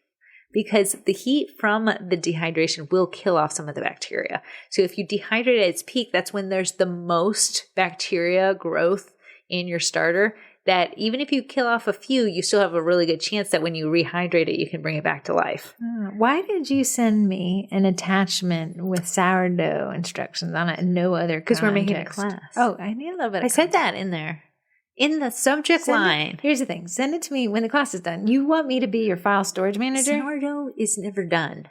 because the heat from the dehydration will kill off some of the bacteria. So if you dehydrate at its peak, that's when there's the most bacteria growth in your starter, that even if you kill off a few, you still have a really good chance that when you rehydrate it, you can bring it back to life. Why did you send me an attachment with sourdough instructions on it and no other Because we're making a class. Oh, I need a little bit of said that in there. In the subject line. Here's the thing. Send it to me when the class is done. You want me to be your file storage manager? Sourdough is never done.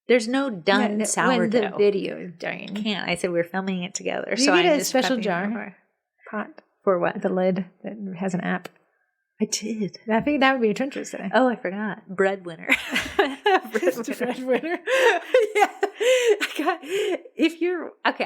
There's no done sourdough. When the video is done. Can't. I said we're filming it together. You get a special jar pot. For what? The lid that has an app. I did. I think that would be a trenches today. Oh, I forgot. Breadwinner. Breadwinner. Yeah.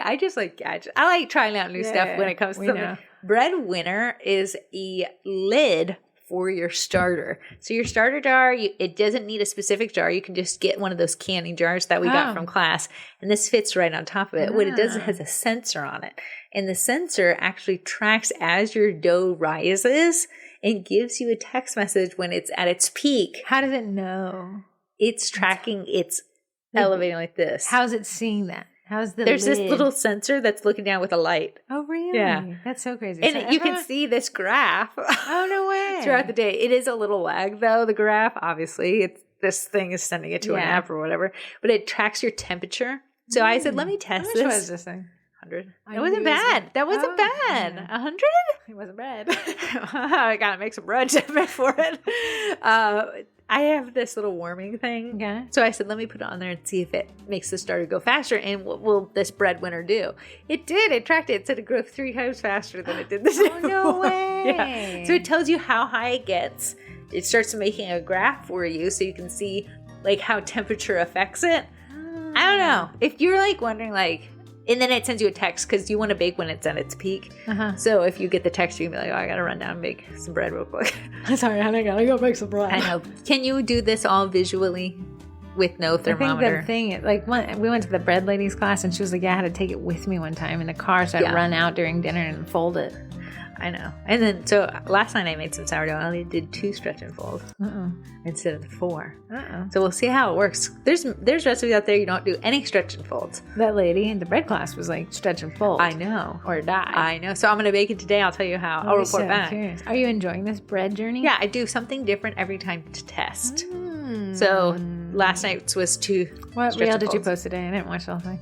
I just like gadgets. I like trying out new stuff when it comes to something. Breadwinner is a lid for your starter. So your starter jar, it doesn't need a specific jar. You can just get one of those canning jars that we got from class. And this fits right on top of it. What it does, it has a sensor on it. And the sensor actually tracks as your dough rises and gives you a text message when it's at its peak. How does it know? It's tracking, it's elevating like this. How's it seeing that? How's the There's lid? this little sensor that's looking down with a light. Oh, really? Yeah. That's so crazy. And so you can see this graph. Oh, no way. Throughout the day. It is a little lag, though, the graph. Obviously, this thing is sending it to an app or whatever. But it tracks your temperature. So I said, let me test this. How much was this thing? 100. That wasn't bad. That wasn't bad. 100? It wasn't bad. I got to make some bread for it. I have this little warming thing. Okay. So I said, let me put it on there and see if it makes the starter go faster. And what will this breadwinner do? It did. It tracked it. It said it grew 3 times faster than it did this day before. No way. Yeah. So it tells you how high it gets. It starts making a graph for you so you can see like how temperature affects it. I don't know. If you're like wondering like, and then it sends you a text because you want to bake when it's at its peak. So if you get the text, you can be like, oh, I got to run down and make some bread real quick. Sorry, honey, I got to go make some bread. I know. Can you do this all visually with no thermometer? I think the thing, like we went to the bread lady's class and she was like, yeah, I had to take it with me one time in the car. So I'd run out during dinner and fold it. I know. And then, so last night I made some sourdough. I only did 2 stretch and folds instead of the 4. So we'll see how it works. There's recipes out there you don't do any stretch and folds. That lady in the bread class was like stretch and fold. I know. Or die. I know. So I'm going to bake it today. I'll tell you how. I'll report back. Curious. Are you enjoying this bread journey? Yeah, I do something different every time to test. So last night's was 2 What reel did you post today? I didn't watch the whole thing.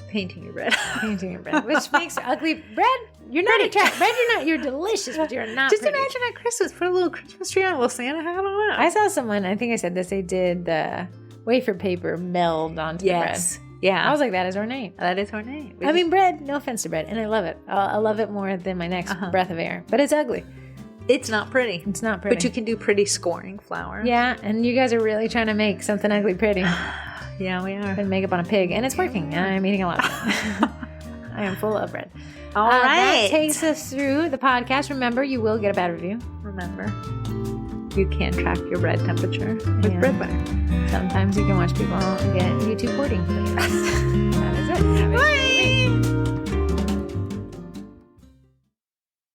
Painting your bread. Painting your bread. Which makes ugly bread. You're not attractive. Bread, you're delicious, but you're not Just pretty. imagine at Christmas, put a little Christmas tree on a little Santa hat on it. I saw someone, I think I said this, they did the wafer paper meld onto the bread. Yeah. I was like, that is ornate. That is ornate. I mean, bread, no offense to bread, and I love it. I love it more than my next breath of air. But it's ugly. It's not pretty. It's not pretty. But you can do pretty scoring flour. Yeah, and you guys are really trying to make something ugly pretty. Yeah, we are. Put makeup on a pig, and it's working. I'm eating a lot of it. I am full of bread. All right. That takes us through the podcast. Remember, you will get a bad review. Remember. you can track your bread temperature with bread butter. Sometimes you can watch people get YouTube hoarding. That is it.